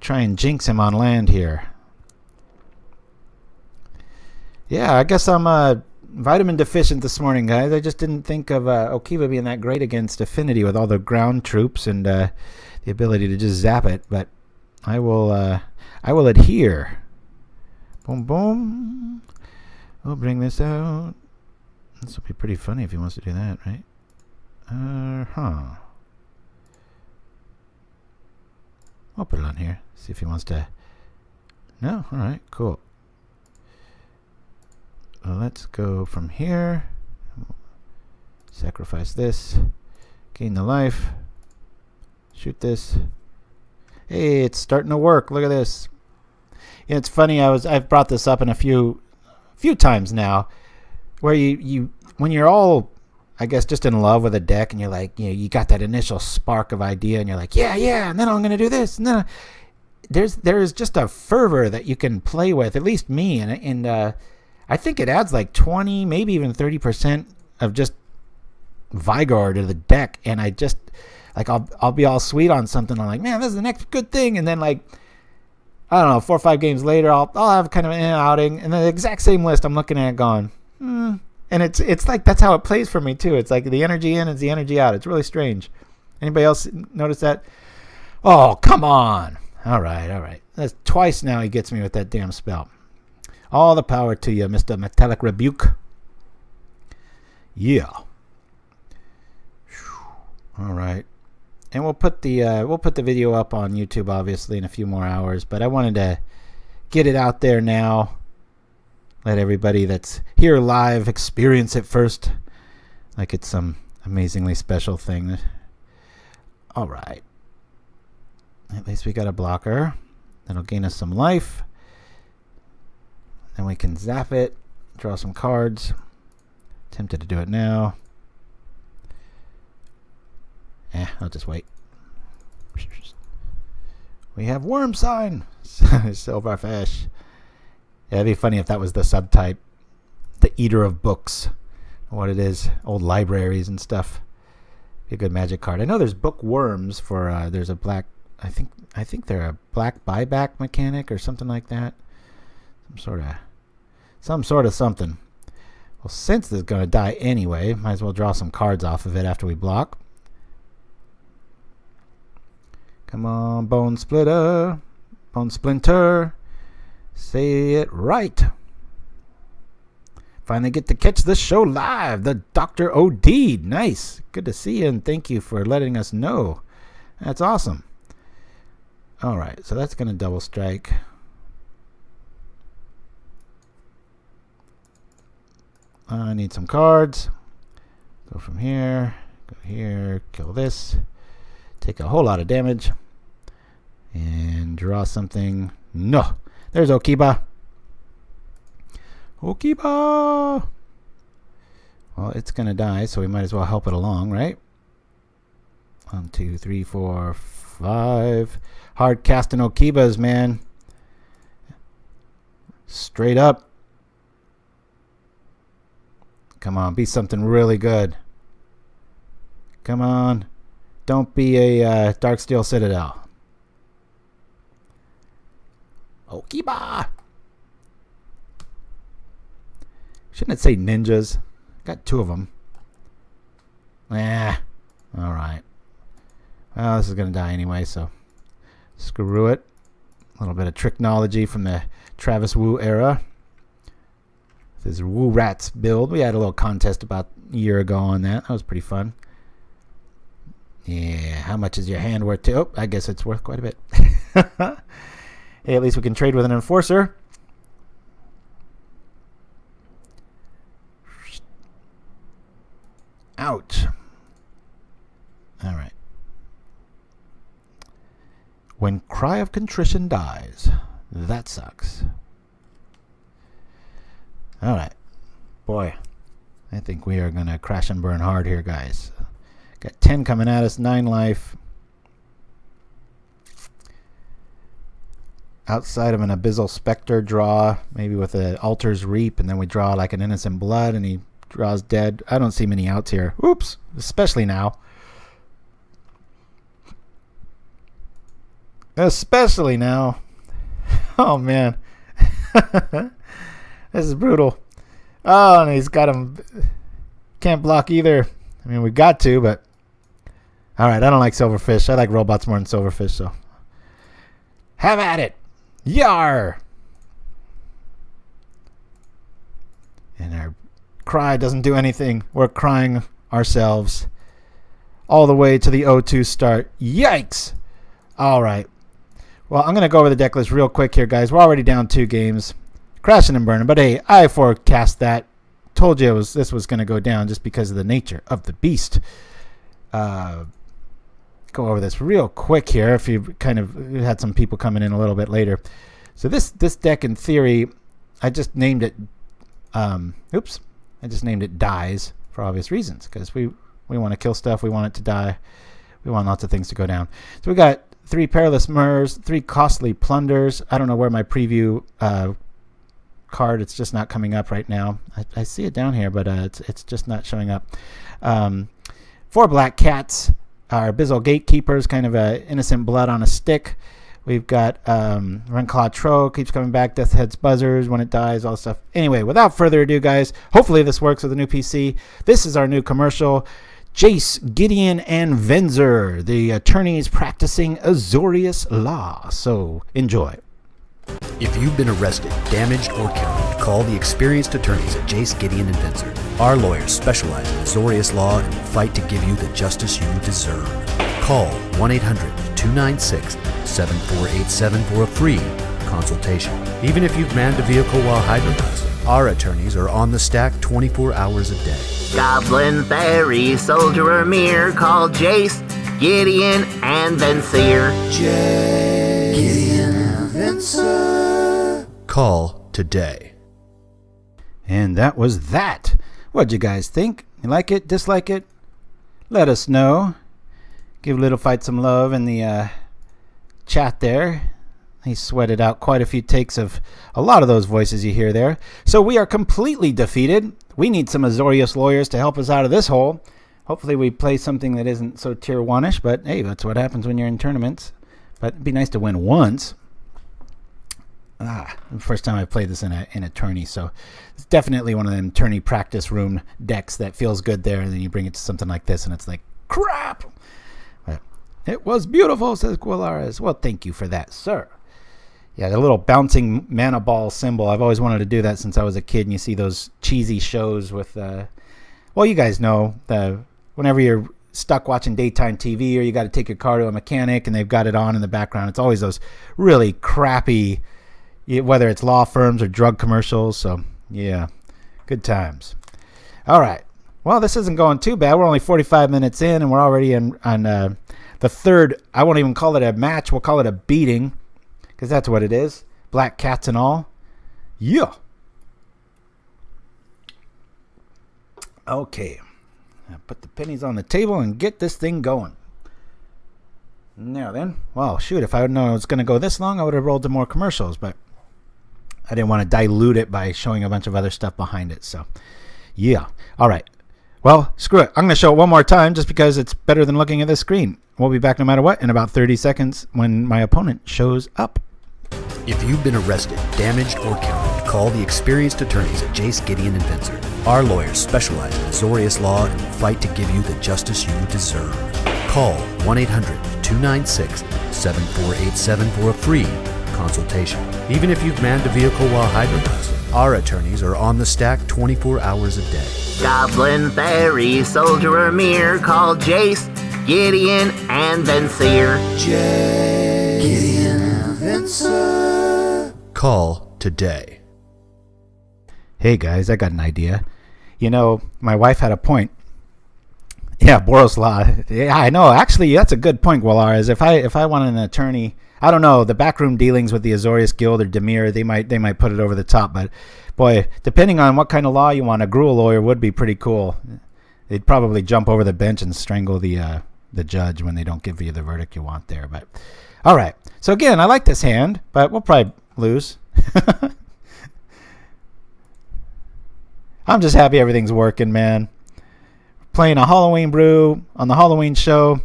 try and jinx him on land here. Yeah, I guess I'm vitamin deficient this morning, guys. I just didn't think of Okiba being that great against Affinity with all the ground troops and the ability to just zap it. But I will adhere. Boom, boom. We'll bring this out. This will be pretty funny if he wants to do that, right? I'll put it on here. See if he wants to. No? All right, cool. Let's go from here. Sacrifice this. Gain the life. Shoot this. Hey, it's starting to work. Look at this. Yeah, it's funny. I've brought this up in a few times now, where you when you're all, I guess, just in love with a deck, and you're like, you got that initial spark of idea, and you're like, yeah, and then I'm gonna do this, and then there is just a fervor that you can play with. At least me, and I think it adds like 20, maybe even 30% of just vigor to the deck. And I just, like, I'll be all sweet on something. I'm like, man, this is the next good thing. And then, like, I don't know, 4 or 5 games later, I'll have kind of an outing. And then the exact same list I'm looking at going, And it's like, that's how it plays for me, too. It's like the energy in is the energy out. It's really strange. Anybody else notice that? Oh, come on. All right. That's twice now he gets me with that damn spell. All the power to you, Mr. Metallic Rebuke. Yeah. All right. And we'll put the video up on YouTube, obviously, in a few more hours. But I wanted to get it out there now. Let everybody that's here live experience it first, like it's some amazingly special thing. All right. At least we got a blocker. That'll gain us some life. Then we can zap it, draw some cards. Tempted to do it now. I'll just wait. We have Worm Sign. Silverfish. Yeah, it'd be funny if that was the subtype. The Eater of Books. What it is. Old libraries and stuff. Be a good magic card. I know there's bookworms for, there's a black, I think they're a black buyback mechanic or something like that. Some sort of something. Well, since this is going to die anyway, might as well draw some cards off of it after we block. Come on, Bone Splitter. Bone Splinter. Say it right. Finally get to catch this show live. The Dr. OD'd. Nice. Good to see you, and thank you for letting us know. That's awesome. All right, so that's going to double strike. I need some cards. Go from here, go here, kill this. Take a whole lot of damage. And draw something. No. There's Okiba. Okiba! Well, it's going to die, so we might as well help it along, right? 1, 2, 3, 4, 5. Hard casting Okibas, man. Straight up. Come on, be something really good. Come on. Don't be a Darksteel Citadel. Okiba! Shouldn't it say ninjas? Got 2 of them. Alright. Well, this is going to die anyway, so screw it. A little bit of tricknology from the Travis Wu era. This is Wu Rats build. We had a little contest about a year ago on that. That was pretty fun. Yeah, how much is your hand worth? Oh, I guess it's worth quite a bit. Hey, at least we can trade with an enforcer. Ouch. All right. When Cry of Contrition dies, that sucks. All right. Boy, I think we are going to crash and burn hard here, guys. Got 10 coming at us, 9 life. Outside of an Abyssal Spectre draw, maybe with an Altar's Reap, and then we draw like an Innocent Blood, and he draws dead. I don't see many outs here. Oops, especially now. Especially now. Oh, man. This is brutal. Oh, and he's got him. Can't block either. I mean, we got to, but... Alright, I don't like Silverfish. I like robots more than Silverfish, so... Have at it! Yar! And our cry doesn't do anything. We're crying ourselves all the way to the O2 start. Yikes! Alright. Well, I'm going to go over the deck list real quick here, guys. We're already down 2 games. Crashing and burning. But hey, I forecast that. Told you this was going to go down just because of the nature of the beast. Go over this real quick here if you kind of had some people coming in a little bit later. So this deck, in theory, I just named it I just named it Dies for obvious reasons, because we want to kill stuff, we want it to die, we want lots of things to go down. So we got 3 Perilous Myrs, 3 Costly Plunders. I don't know where my preview card, it's just not coming up right now. I see it down here, but it's just not showing up. 4 Black Cats. Our Abyssal Gatekeeper is kind of a Innocent Blood on a stick. We've got Rendclaw Trow, keeps coming back. Death Heads Buzzards when it dies, all this stuff. Anyway, without further ado, guys, hopefully this works with the new PC. This is our new commercial. Jace, Gideon, and Venzer, the attorneys practicing Azorius law. So enjoy. If you've been arrested, damaged, or killed, call the experienced attorneys at Jace, Gideon, and Venzer. Our lawyers specialize in Azorius law and will fight to give you the justice you deserve. Call 1-800-296-7487 for a free consultation. Even if you've manned a vehicle while hibernizing, our attorneys are on the stack 24 hours a day. Goblin, Fairy, Soldier, or Myr, call Jace, Gideon, and Venser. Jace, Gideon, and Venser. Call today. And that was that. What'd you guys think? You like it? Dislike it? Let us know. Give Little Fight some love in the chat there. He sweated out quite a few takes of a lot of those voices you hear there. So we are completely defeated. We need some Azorius lawyers to help us out of this hole. Hopefully we play something that isn't so tier 1-ish, but hey, that's what happens when you're in tournaments. But it'd be nice to win once. The first time I've played this in a tourney, so it's definitely one of them tourney practice room decks that feels good there, and then you bring it to something like this, and it's like, crap! But it was beautiful, says Quilaris. Well, thank you for that, sir. Yeah, the little bouncing mana ball symbol. I've always wanted to do that since I was a kid. And you see those cheesy shows with, well, you guys know, whenever you're stuck watching daytime TV or you got to take your car to a mechanic and they've got it on in the background. It's always those really crappy, whether it's law firms or drug commercials. So, yeah, good times. All right. Well, this isn't going too bad. We're only 45 minutes in and we're already on the third. I won't even call it a match. We'll call it a beating. Because that's what it is. Black cats and all. Yeah. Okay. I'll put the pennies on the table and get this thing going. Now then. Well, shoot. If I would known it was going to go this long, I would have rolled to more commercials. But I didn't want to dilute it by showing a bunch of other stuff behind it. So, yeah. All right. Well, screw it. I'm going to show it one more time just because it's better than looking at this screen. We'll be back no matter what in about 30 seconds when my opponent shows up. If you've been arrested, damaged, or counted, call the experienced attorneys at Jace, Gideon, and Vincer. Our lawyers specialize in Azorius law and will fight to give you the justice you deserve. Call 1-800-296-7487 for a free consultation. Even if you've manned a vehicle while hibernizing, our attorneys are on the stack 24 hours a day. Goblin, Fairy, Soldierer, Myr, call Jace, Gideon, and Vincer. Jace, Gideon, and Vincer. Call today. Hey guys, I got an idea. You know, my wife had a point. Yeah, Boros Law. Yeah, I know. Actually, that's a good point, Walar. Is if I want an attorney, I don't know, the backroom dealings with the Azorius Guild or Dimir, they might put it over the top. But boy, depending on what kind of law you want, a Gruul lawyer would be pretty cool. They'd probably jump over the bench and strangle the judge when they don't give you the verdict you want there. But all right. So again, I like this hand, but we'll probably lose. I'm just happy everything's working, man. Playing a Halloween brew on the Halloween show.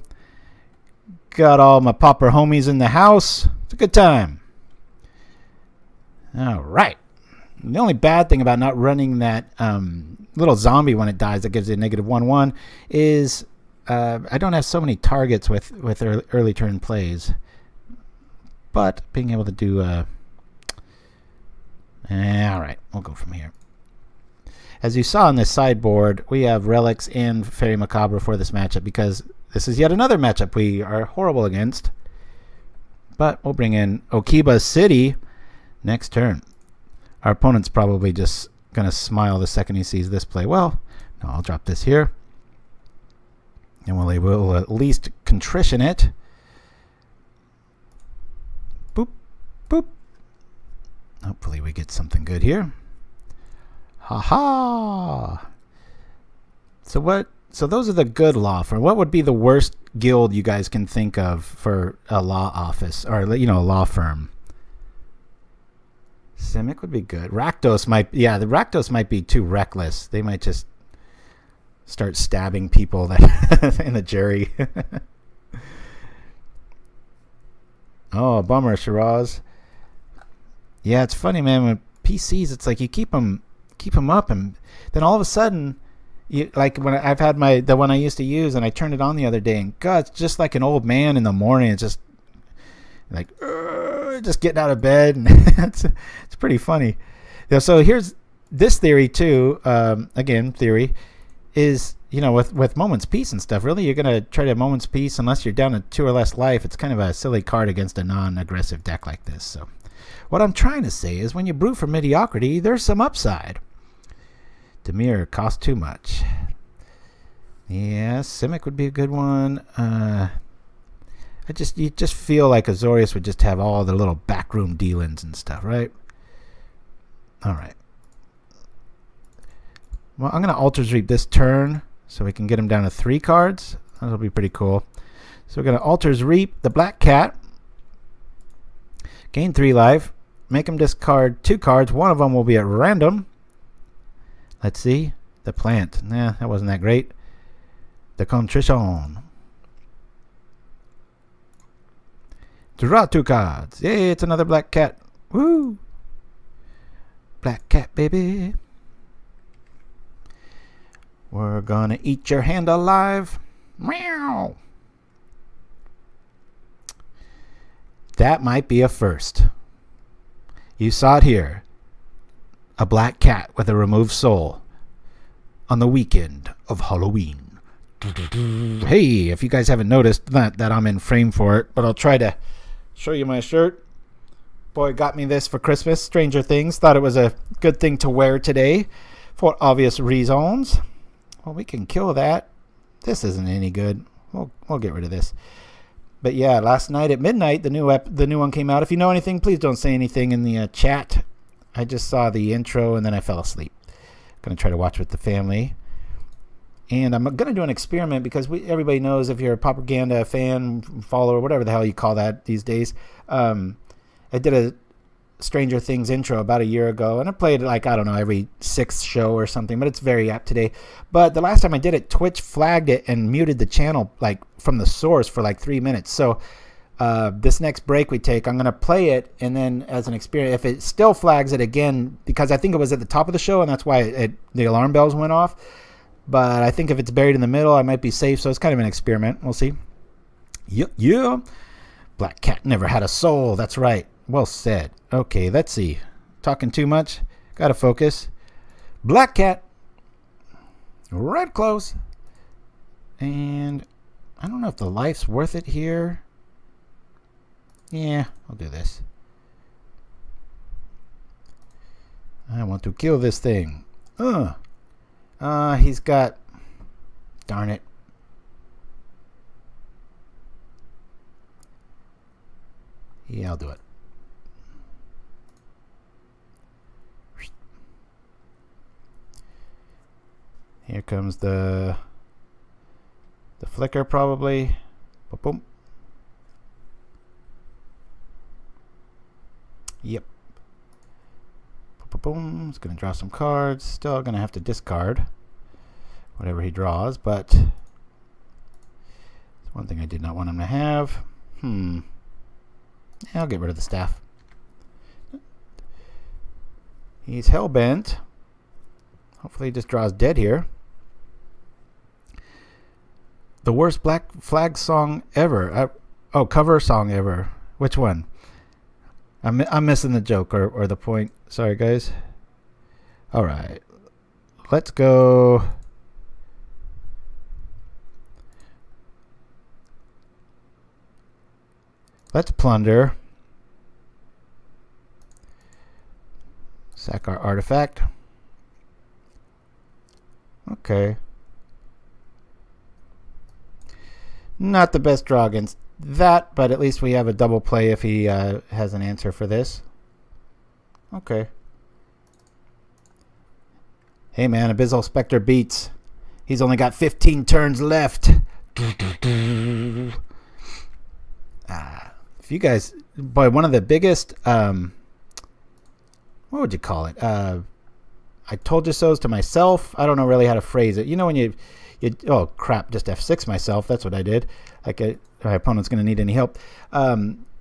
Got all my Pauper homies in the house. It's a good time. All right. The only bad thing about not running that little zombie when it dies that gives you a -1/1 is I don't have so many targets with early turn plays. But being able to do... all right. We'll go from here. As you saw on this sideboard, we have Relics and Faerie Macabre for this matchup because this is yet another matchup we are horrible against. But we'll bring in Okiba City next turn. Our opponent's probably just going to smile the second he sees this play. Well, no, I'll drop this here. And we'll at least contrition it. Boop, boop. Hopefully we get something good here. Ha-ha! So those are the good law firm. What would be the worst guild you guys can think of for a law office or, you know, a law firm? Simic would be good. Rakdos might, yeah, the Rakdos might be too reckless. They might just start stabbing people that in the jury. Oh, bummer, Shiraz. Yeah, it's funny, man. With PCs, it's like you keep them up, and then all of a sudden, like when I've had the one I used to use, and I turned it on the other day, and God, it's just like an old man in the morning. It's just like just getting out of bed, and it's pretty funny. So here's this theory too. Again, theory is, you know, with Moment's Peace and stuff. Really, you're gonna try to Moment's Peace unless you're down to 2 or less life. It's kind of a silly card against a non-aggressive deck like this. So what I'm trying to say is when you brew for mediocrity, there's some upside. Dimir costs too much. Yeah, Simic would be a good one. You just feel like Azorius would just have all the little backroom dealings and stuff, right? All right. Well, I'm going to Altar's Reap this turn so we can get him down to 3 cards. That'll be pretty cool. So we're going to Altar's Reap the Black Cat. Gain 3 life. Make him discard 2 cards. One of them will be at random. Let's see. The plant. Nah, that wasn't that great. The Contrition. Draw 2 cards. Yay, it's another Black Cat. Woo! Black Cat, baby. We're gonna eat your hand alive. Meow. That might be a first. You saw it here. A black cat with a removed soul on the weekend of Halloween. Hey, if you guys haven't noticed that I'm in frame for it, but I'll try to show you my shirt. Boy got me this for Christmas. Stranger Things. Thought it was a good thing to wear today for obvious reasons. Well, we can kill that. This isn't any good. We'll get rid of this. But yeah, last night at midnight, the new one came out. If you know anything, please don't say anything in the chat. I just saw the intro and then I fell asleep. Going to try to watch with the family. And I'm going to do an experiment because everybody knows if you're a Pauperganda fan, follower, whatever the hell you call that these days. I did a Stranger Things intro about a year ago, and I played it like, I don't know, every sixth show or something, but it's very apt today. But the last time I did it, Twitch flagged it and muted the channel like from the source for like 3 minutes. So this next break we take, I'm going to play it, and then as an experiment, if it still flags it again, because I think it was at the top of the show, and that's why the alarm bells went off. But I think if it's buried in the middle, I might be safe. So it's kind of an experiment. We'll see. Yeah. Black cat never had a soul. That's right. Well said. Okay, let's see. Talking too much. Got to focus. Black cat. Right close. And I don't know if the life's worth it here. Yeah, I'll do this. I want to kill this thing. He's got... Darn it. Yeah, I'll do it. Here comes the flicker probably. Boom, boom. Yep. Boom, boom, boom. It's going to draw some cards. Still going to have to discard whatever he draws, but it's one thing I did not want him to have. Yeah, I'll get rid of the staff. He's hellbent. Hopefully he just draws dead here. The worst Black Flag song ever. Cover song ever. Which one? I'm missing the joke or the point. Sorry, guys. All right. Let's go. Let's plunder. Sack our artifact. Okay. Not the best draw against that, but at least we have a double play if he has an answer for this. Okay. Hey man, Abyssal Spectre beats. He's only got 15 turns left. If you guys, boy, one of the biggest, what would you call it? I told you so's to myself. I don't know really how to phrase it. You know when you oh crap, just F6 myself. That's what I did. Like my opponent's going to need any help.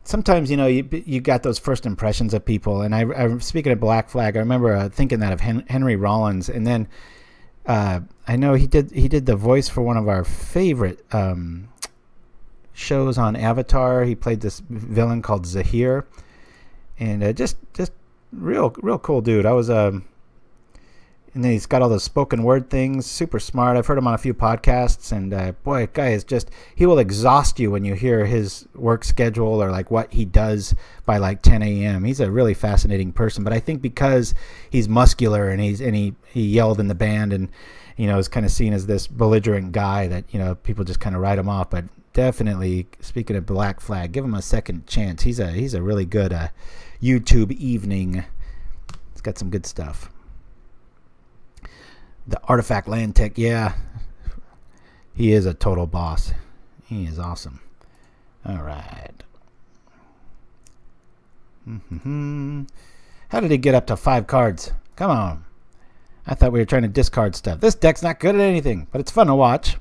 Sometimes, you know, you got those first impressions of people. And I speaking of Black Flag, I remember thinking that of Henry Rollins. And then I know he did the voice for one of our favorite shows on Avatar. He played this villain called Zahir. And just real cool dude. I was and then he's got all those spoken word things. Super smart. I've heard him on a few podcasts, and boy, guy is he will exhaust you when you hear his work schedule or like what he does by like 10 a.m. He's a really fascinating person, but I think because he's muscular and he yelled in the band and, you know, is kind of seen as this belligerent guy that, you know, people just kind of write him off. But definitely, speaking of Black Flag, give him a second chance. He's a really good YouTube evening. He's got some good stuff. The Artifact Land Tech, yeah. He is a total boss. He is awesome. All right. How did he get up to 5 cards? Come on. I thought we were trying to discard stuff. This deck's not good at anything, but it's fun to watch.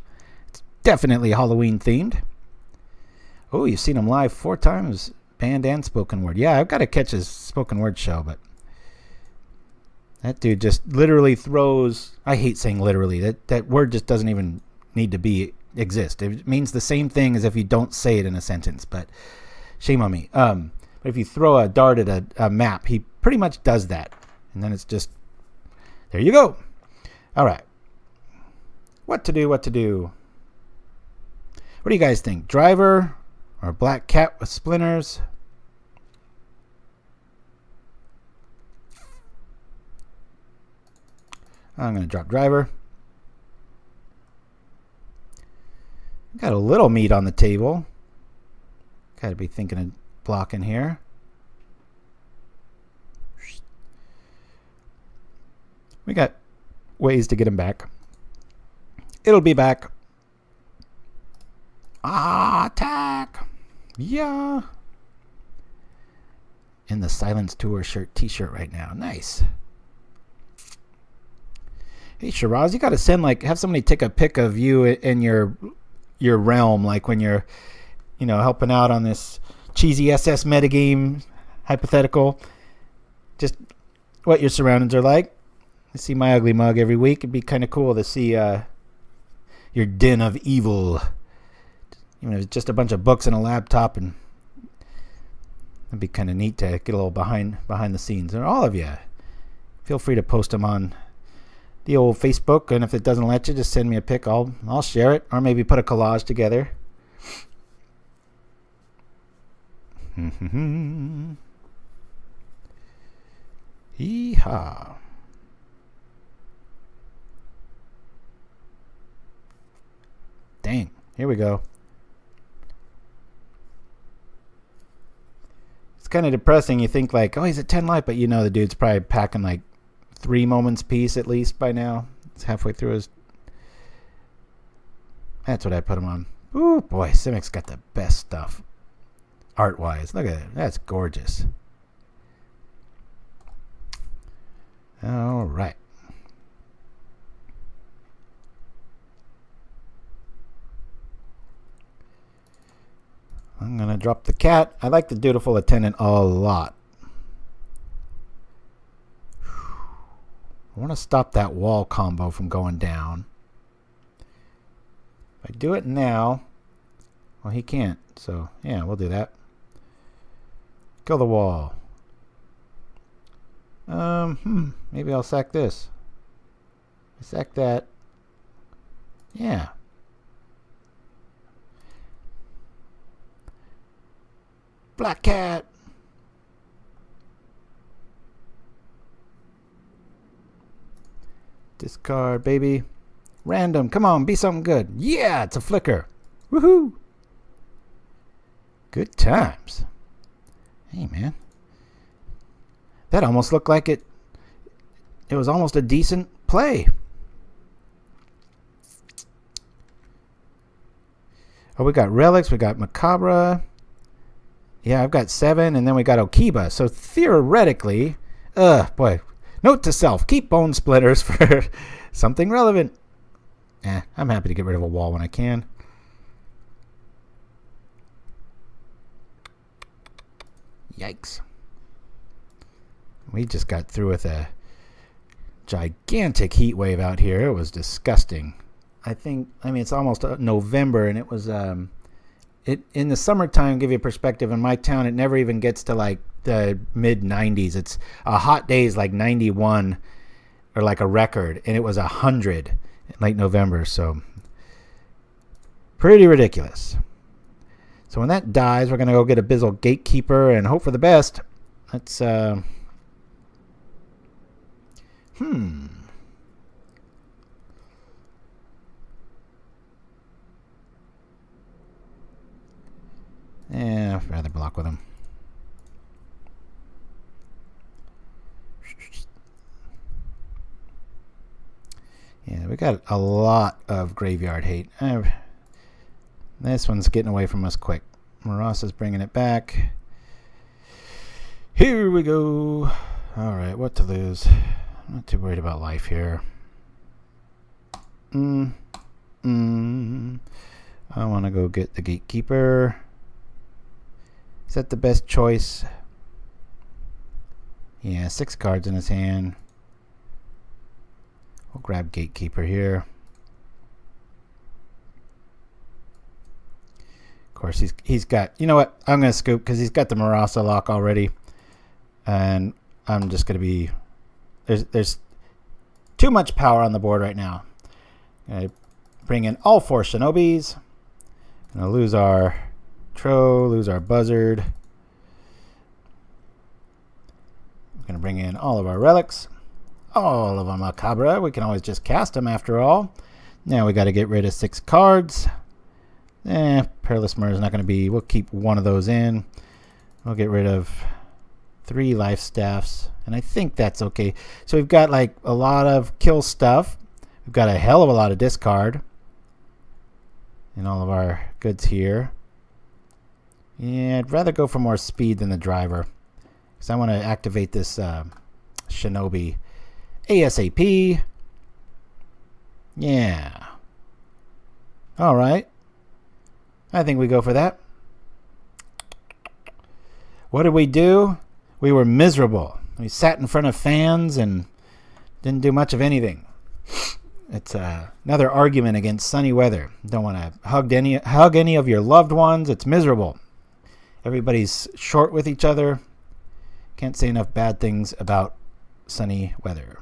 It's definitely Halloween themed. Oh, you've seen him live 4 times, band and spoken word. Yeah, I've got to catch his spoken word show, but that dude just literally throws... I hate saying literally. That word just doesn't even need to exist. It means the same thing as if you don't say it in a sentence, but shame on me. But if you throw a dart at a map, he pretty much does that. And then it's just, there you go. All right. What to do, what to do? What do you guys think? Driver or Black Cat with Splinters? I'm going to drop Driver. Got a little meat on the table. Got to be thinking of blocking here. We got ways to get him back. It'll be back. Attack! Yeah. In the Silence Tour t-shirt right now. Nice. Hey Shiraz, you gotta send have somebody take a pic of you in your realm, like when you're, helping out on this cheesy SS metagame hypothetical. Just what your surroundings are like. I see my ugly mug every week. It'd be kind of cool to see your den of evil. Even if it's just a bunch of books and a laptop, and it'd be kind of neat to get a little behind the scenes. And all of you, feel free to post them on the old Facebook, and if it doesn't let you, just send me a pic. I'll share it, or maybe put a collage together. Yeehaw. Dang, here we go. It's kind of depressing. You think oh, he's at 10 life, but the dude's probably packing 3 moments piece at least by now. It's halfway through his... That's what I put him on. Ooh, boy, Simic's got the best stuff. Art-wise. Look at it. That's gorgeous. All right. I'm going to drop the cat. I like the Dutiful Attendant a lot. I want to stop that wall combo from going down. If I do it now, well, he can't. So, yeah, we'll do that. Kill the wall. Maybe I'll sack this. I sack that. Yeah. Black cat. Discard, baby. Random. Come on, be something good. Yeah, it's a flicker. Woohoo. Good times. Hey, man. That almost looked like it was almost a decent play. Oh, we got relics. We got Macabre. Yeah, I've got 7, and then we got Okiba. So theoretically, boy. Note to self, keep Bone Splinters for something relevant. I'm happy to get rid of a wall when I can. Yikes. We just got through with a gigantic heat wave out here. It was disgusting. I mean, it's almost November, and it was, in the summertime, give you a perspective, in my town, it never even gets to the mid 90s. It's a hot days 91 or a record, and it was 100 in late November. So pretty ridiculous. So when that dies, we're gonna go get Abyssal Gatekeeper and hope for the best. Let's I'd rather block with him. Yeah, we got a lot of graveyard hate. This one's getting away from us quick. Marasa's bringing it back. Here we go. All right, what to lose? I'm not too worried about life here. I want to go get the Gatekeeper. Is that the best choice? Yeah, 6 cards in his hand. We'll grab Gatekeeper here. Of course, he's got... You know what? I'm going to scoop because he's got the Marasa lock already. And I'm just going to be... There's too much power on the board right now. I bring in all 4 Shinobis. Gonna lose our Trow, lose our Buzzard. We're gonna bring in all of our relics. All of our Macabre. We can always just cast them after all. Now we got to get rid of 6 cards. Perilous Myr is not going to be... We'll keep one of those in. We'll get rid of 3 Lifestaffs. And I think that's okay. So we've got like a lot of kill stuff. We've got a hell of a lot of discard. And all of our goods here. Yeah, I'd rather go for more speed than the driver. Because I want to activate this Shinobi ASAP. Yeah. Alright. I think we go for that. What did we do? We were miserable. We sat in front of fans and didn't do much of anything. It's another argument against sunny weather. Don't want to hug any of your loved ones. It's miserable. Everybody's short with each other. Can't say enough bad things about sunny weather.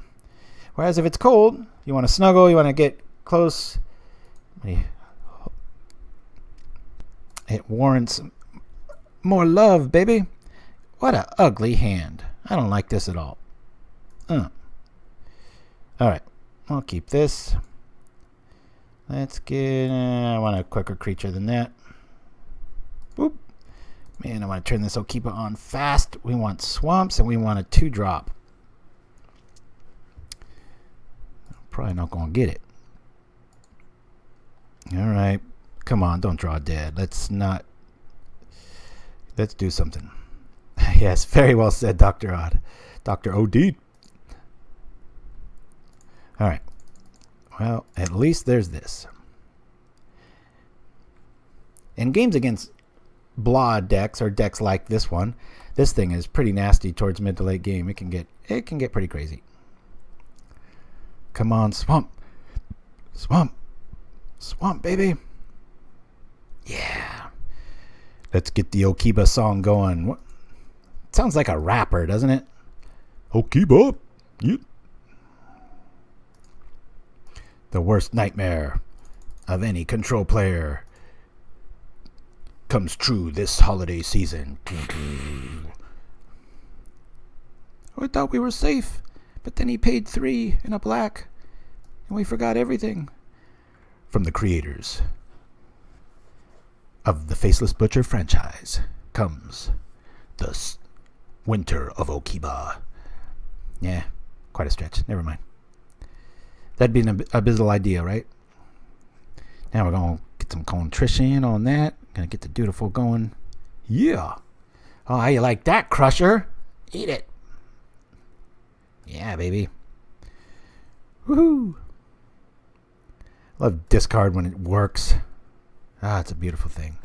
Whereas if it's cold, you want to snuggle, you want to get close. It warrants more love, baby. What a ugly hand. I don't like this at all. Alright, I'll keep this. Let's get... I want a quicker creature than that. Whoop. Man, I want to turn this Okiba on fast. We want swamps and we want a 2-drop. Probably not going to get it. Alright. Come on, don't draw dead. Let's do something. Yes, very well said, Dr. Odd. Dr. OD. Alright. Well, at least there's this. In games against blah decks or decks like this one, this thing is pretty nasty towards mid to late game. It can get pretty crazy. Come on, swamp. Swamp. Swamp, baby. Yeah. Let's get the Okiba song going. What? It sounds like a rapper, doesn't it? Okiba. Yeah. The worst nightmare of any control player comes true this holiday season. I thought we were safe, but then he paid 3 in a black, and we forgot everything. From the creators of the Faceless Butcher franchise comes the Winter of Okiba. Yeah, quite a stretch. Never mind. That'd be an Abyssal idea, right? Now we're going to get some Contrition on that. Going to get the Dutiful going. Yeah. Oh, how you like that, Crusher? Eat it. Yeah, baby. Woohoo. Love discard when it works. Ah, it's a beautiful thing.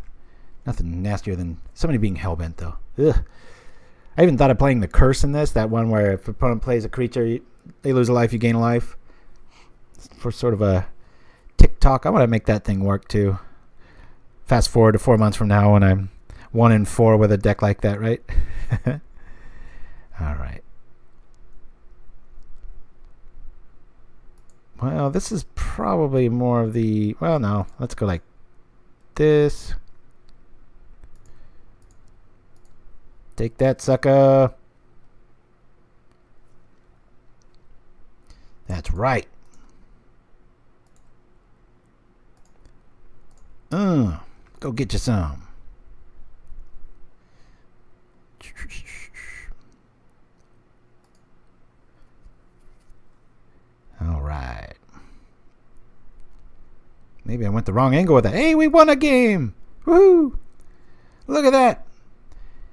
Nothing nastier than somebody being hellbent, though. Ugh. I even thought of playing the curse in this. That one where if an opponent plays a creature, they lose a life, you gain a life. For sort of a TikTok. I want to make that thing work, too. Fast forward to 4 months from now when I'm 1-4 with a deck like that, right? All right. Well, this is probably more of the... Well, no. Let's go like this. Take that, sucker. That's right. Go get you some. All right. Maybe I went the wrong angle with that. Hey, we won a game. Woohoo! Look at that.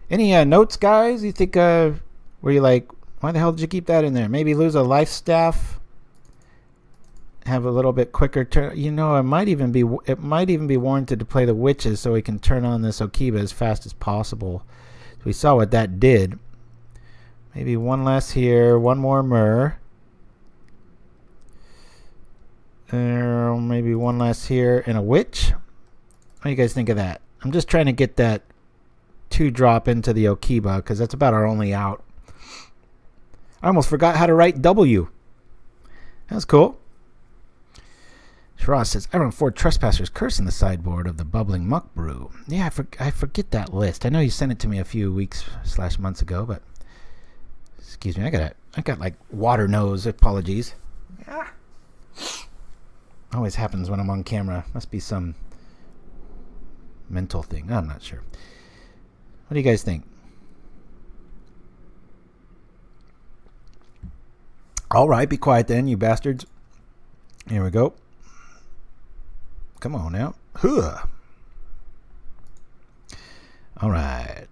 Any notes, guys? You think were you like, why the hell did you keep that in there? Maybe lose a Lifestaff. Have a little bit quicker turn. You know, it might even be warranted to play the Witches so we can turn on this Okiba as fast as possible. So we saw what that did. Maybe one less here, one more Myr. Maybe one less here and a Witch. What do you guys think of that? I'm just trying to get that 2-drop into the Okiba because that's about our only out. I almost forgot how to write W. That was cool. Ross says, I run 4 Trespassers Curse in the sideboard of the Bubbling Muck Brew. Yeah, I forget that list. I know you sent it to me a few weeks/months ago, but excuse me, I got like water nose. Apologies. Yeah. Always happens when I'm on camera. Must be some mental thing. I'm not sure. What do you guys think? All right, be quiet then, you bastards. Here we go. Come on now. Huh. All right.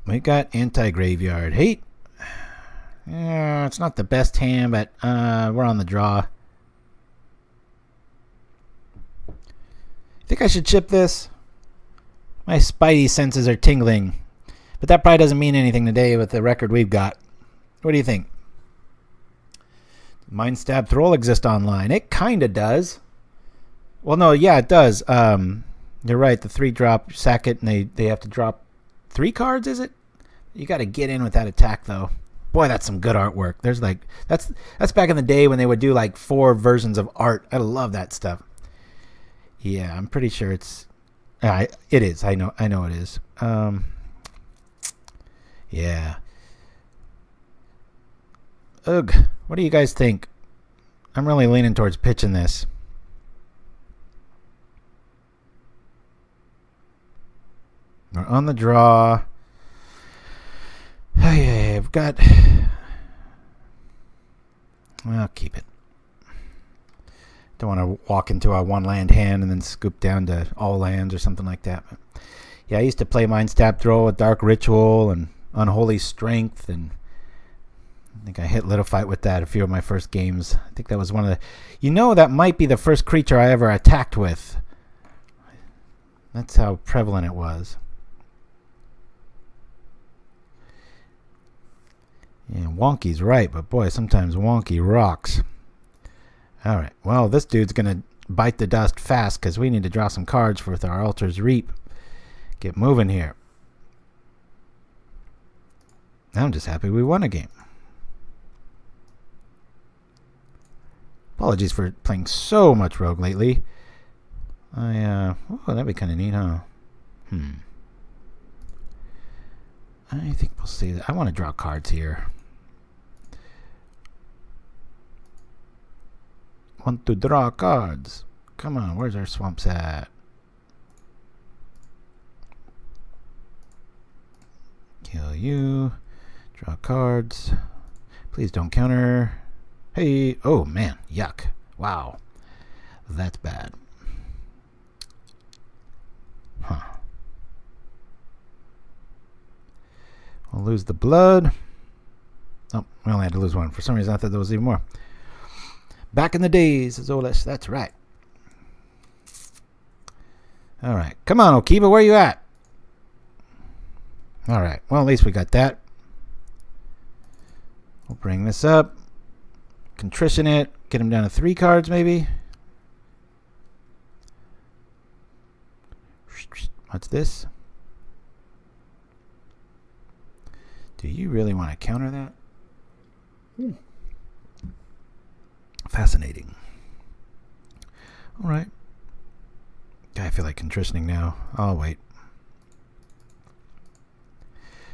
We got Anti-Graveyard Hate. Yeah, it's not the best hand, but we're on the draw. Think I should chip this? My spidey senses are tingling. But that probably doesn't mean anything today with the record we've got. What do you think? Mind Stab Thrall exist online. It kind of does. Well, no, yeah, it does. You're right. The 3-drop, sack it, and they have to drop 3 cards, is it? You got to get in with that attack, though. Boy, that's some good artwork. There's like that's back in the day when they would do like 4 versions of art. I love that stuff. Yeah, I'm pretty sure it's. It is. I know it is. Yeah. Ugh. What do you guys think? I'm really leaning towards pitching this. We're on the draw. Hey, I've got. I'll keep it. Don't want to walk into a 1-land hand and then scoop down to all lands or something like that. But yeah, I used to play Mind Stab Throw with Dark Ritual and Unholy Strength, and I think I hit Little Fight with that a few of my first games. I think that was one of the. That might be the first creature I ever attacked with. That's how prevalent it was. Yeah, wonky's right, but boy, sometimes wonky rocks. All right, well, this dude's going to bite the dust fast because we need to draw some cards with our Altar's Reap. Get moving here. I'm just happy we won a game. Apologies for playing so much Rogue lately. That'd be kind of neat, huh? I think we'll see that. I want to draw cards here. Want to draw cards. Come on, where's our swamps at? Kill you. Draw cards. Please don't counter. Hey, oh man, yuck. Wow. That's bad. Huh. We'll lose the blood. Oh, we only had to lose one. For some reason, I thought there was even more. Back in the days, Zolish. That's right. All right. Come on, Okiba. Where you at? All right. Well, at least we got that. We'll bring this up. Contrition it. Get him down to 3 cards, maybe. What's this? Do you really want to counter that? Fascinating. All right. I feel like contritioning now. I'll wait.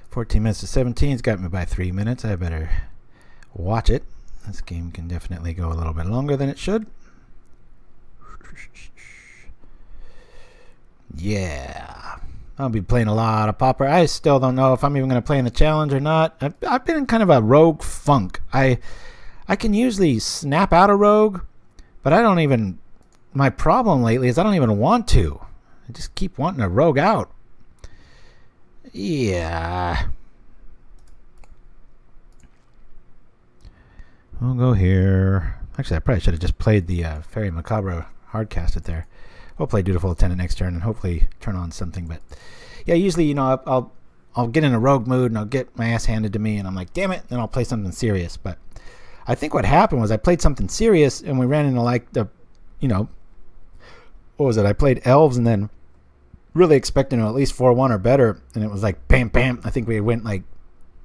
14 minutes to 17. It's got me by 3 minutes. I better watch it. This game can definitely go a little bit longer than it should. Yeah. I'll be playing a lot of Pauper. I still don't know if I'm even going to play in the challenge or not. I've been in kind of a rogue funk. I can usually snap out a rogue, but I don't even... My problem lately is I don't even want to. I just keep wanting a rogue out. Yeah. We'll go here. Actually, I probably should have just played the Faerie Macabre hardcast it there. We'll play Dutiful Attendant next turn and hopefully turn on something. But yeah, usually, I'll get in a rogue mood and I'll get my ass handed to me and I'm like, damn it, then I'll play something serious. But I think what happened was I played something serious and we ran into like the, what was it? I played elves and then really expecting at least 4-1 or better. And it was like, bam, bam. I think we went like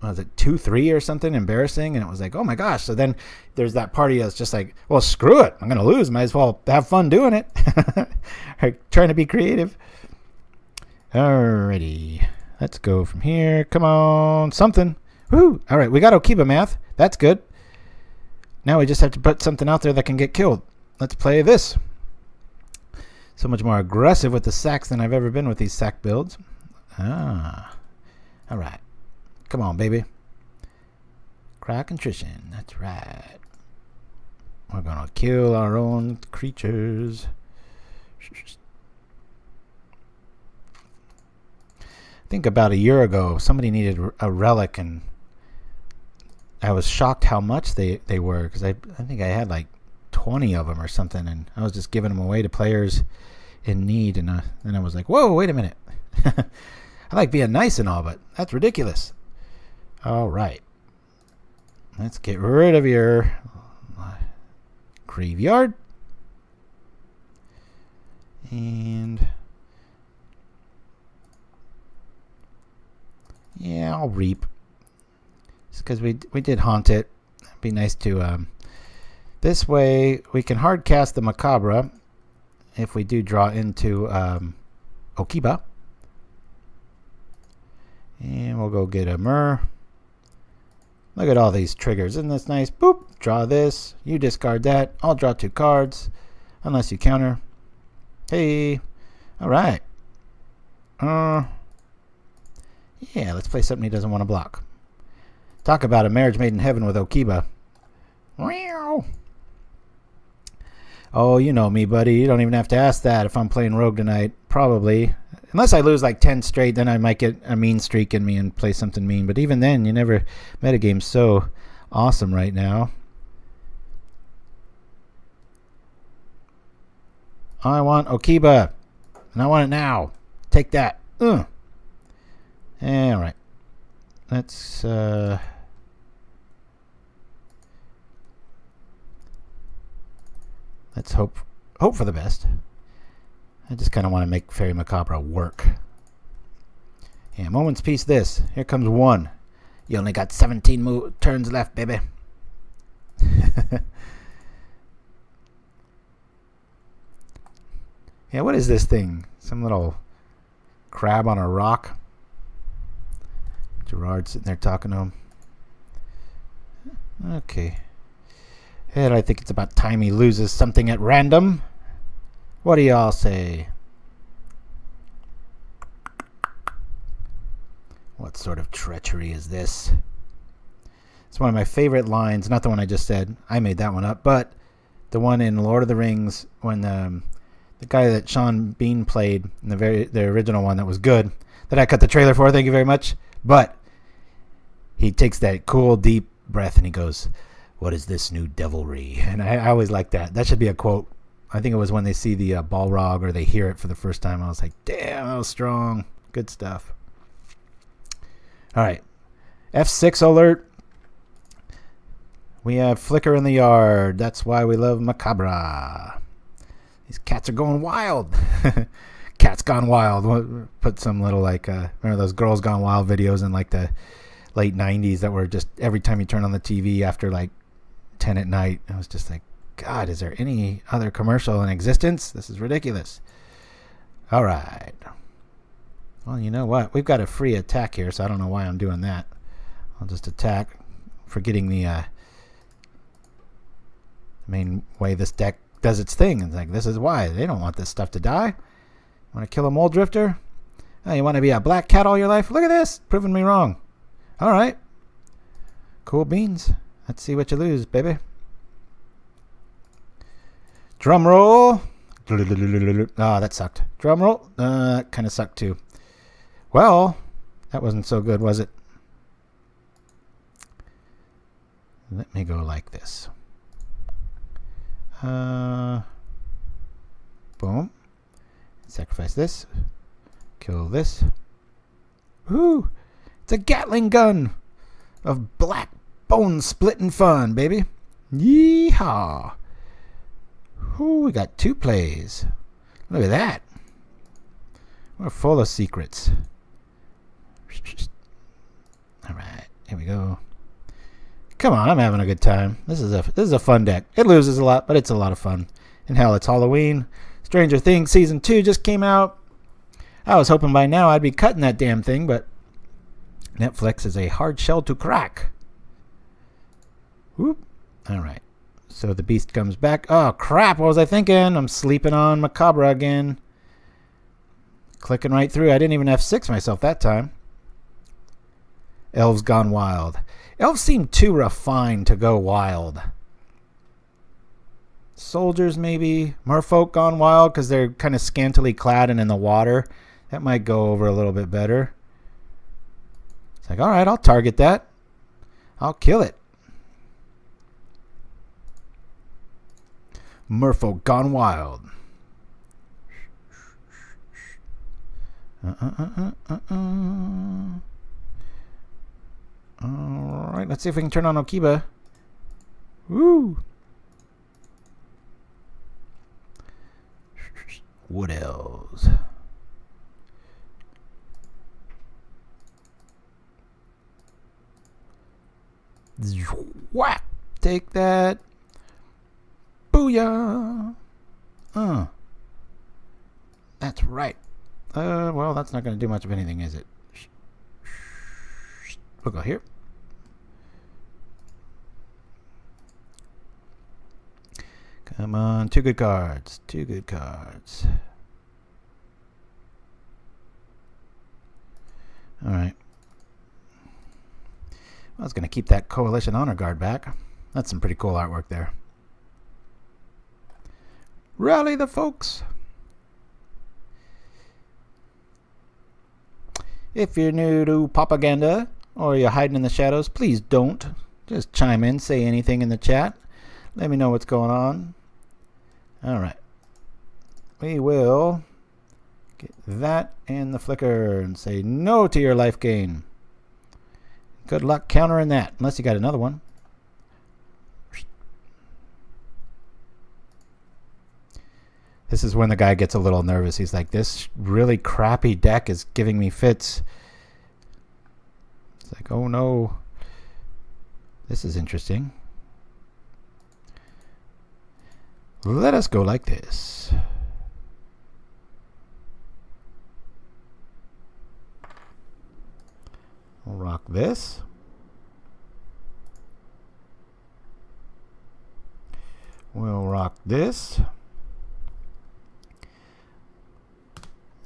was it 2-3 or something embarrassing, and it was like, oh my gosh. So then there's that party that's just like, well, screw it, I'm gonna lose, might as well have fun doing it. Trying to be creative. Alrighty, let's go from here. Come on, something. Woo! All right, we got Okiba math. That's good. Now we just have to put something out there that can get killed. Let's play this. So much more aggressive with the sacks than I've ever been with these sack builds. Ah, all right. Come on, baby. Cry of Contrition. That's right. We're gonna kill our own creatures. I think about a year ago, somebody needed a relic, and I was shocked how much they were, because I think I had like 20 of them or something, and I was just giving them away to players in need, and then I was like, whoa, wait a minute. I like being nice and all, but that's ridiculous. All right. Let's get rid of your graveyard. And yeah, I'll reap. Just because we did haunt it. It'd be nice to... this way, we can hard cast the Macabre if we do draw into Okiba. And we'll go get a Myr. Look at all these triggers. Isn't this nice? Boop. Draw this. You discard that. I'll draw 2 cards. Unless you counter. Hey. Alright. Yeah, let's play something he doesn't want to block. Talk about a marriage made in heaven with Okiba. Meow. Oh, you know me, buddy. You don't even have to ask that if I'm playing Rogue tonight. Probably. Unless I lose like 10 straight, then I might get a mean streak in me and play something mean. But even then, you never... Metagame's so awesome right now. I want Okiba. And I want it now. Take that. All right. Let's... Let's hope for the best. I just kind of want to make Faerie Macabre work. Yeah, moment's peace this. Here comes 1. You only got 17 turns left, baby. Yeah, what is this thing? Some little crab on a rock? Gerard's sitting there talking to him. Okay. And I think it's about time he loses something at random. What do y'all say? What sort of treachery is this? It's one of my favorite lines. Not the one I just said. I made that one up. But the one in Lord of the Rings when the guy that Sean Bean played in the original one that was good, that I cut the trailer for, thank you very much. But he takes that cool, deep breath and he goes, "What is this new devilry?" And I always like that. That should be a quote. I think it was when they see the Balrog or they hear it for the first time. I was like, damn, that was strong. Good stuff. All right. F6 alert. We have Flicker in the yard. That's why we love Macabre. These cats are going wild. Cats Gone Wild. Put some little like, remember those Girls Gone Wild videos in like the late 90s that were just every time you turn on the TV after like 10 at night, it was just like, God, is there any other commercial in existence? This is ridiculous. All right. Well, you know what? We've got a free attack here, so I don't know why I'm doing that. I'll just attack, forgetting the main way this deck does its thing. It's like, this is why. They don't want this stuff to die. Want to kill a mole drifter? Oh, you want to be a black cat all your life? Look at this. Proving me wrong. All right. Cool beans. Let's see what you lose, baby. Drum roll. Ah, that sucked. Drum roll. That kind of sucked too. Well, that wasn't so good, was it? Let me go like this. Boom. Sacrifice this. Kill this. Woo! It's a Gatling gun of black bone splitting fun, baby. Yeehaw! Ooh, we got 2 plays. Look at that. We're full of secrets. All right. Here we go. Come on, I'm having a good time. This is a fun deck. It loses a lot, but it's a lot of fun. And hell, it's Halloween. Stranger Things Season 2 just came out. I was hoping by now I'd be cutting that damn thing, but Netflix is a hard shell to crack. Whoop. All right. So the beast comes back. Oh, crap. What was I thinking? I'm sleeping on Macabre again. Clicking right through. I didn't even F6 myself that time. Elves gone wild. Elves seem too refined to go wild. Soldiers maybe. Merfolk gone wild because they're kind of scantily clad and in the water. That might go over a little bit better. It's like, all right, I'll target that. I'll kill it. Merfolk gone wild. All right, let's see if we can turn on Okiba. Woo! Wood elves. Whack! Take that. Booyah! That's right. Well, that's not going to do much of anything, is it? We'll go here. Come on, 2 good cards. 2 good cards. All right. I was going to keep that Coalition Honor Guard back. That's some pretty cool artwork there. Rally the folks. If you're new to Pauperganda or you're hiding in the shadows, please don't. Just chime in, say anything in the chat. Let me know what's going on. All right. We will get that and the flicker and say no to your life gain. Good luck countering that, unless you got another one. This is when the guy gets a little nervous. He's like, this really crappy deck is giving me fits. It's like, oh no. This is interesting. Let us go like this. We'll rock this. We'll rock this.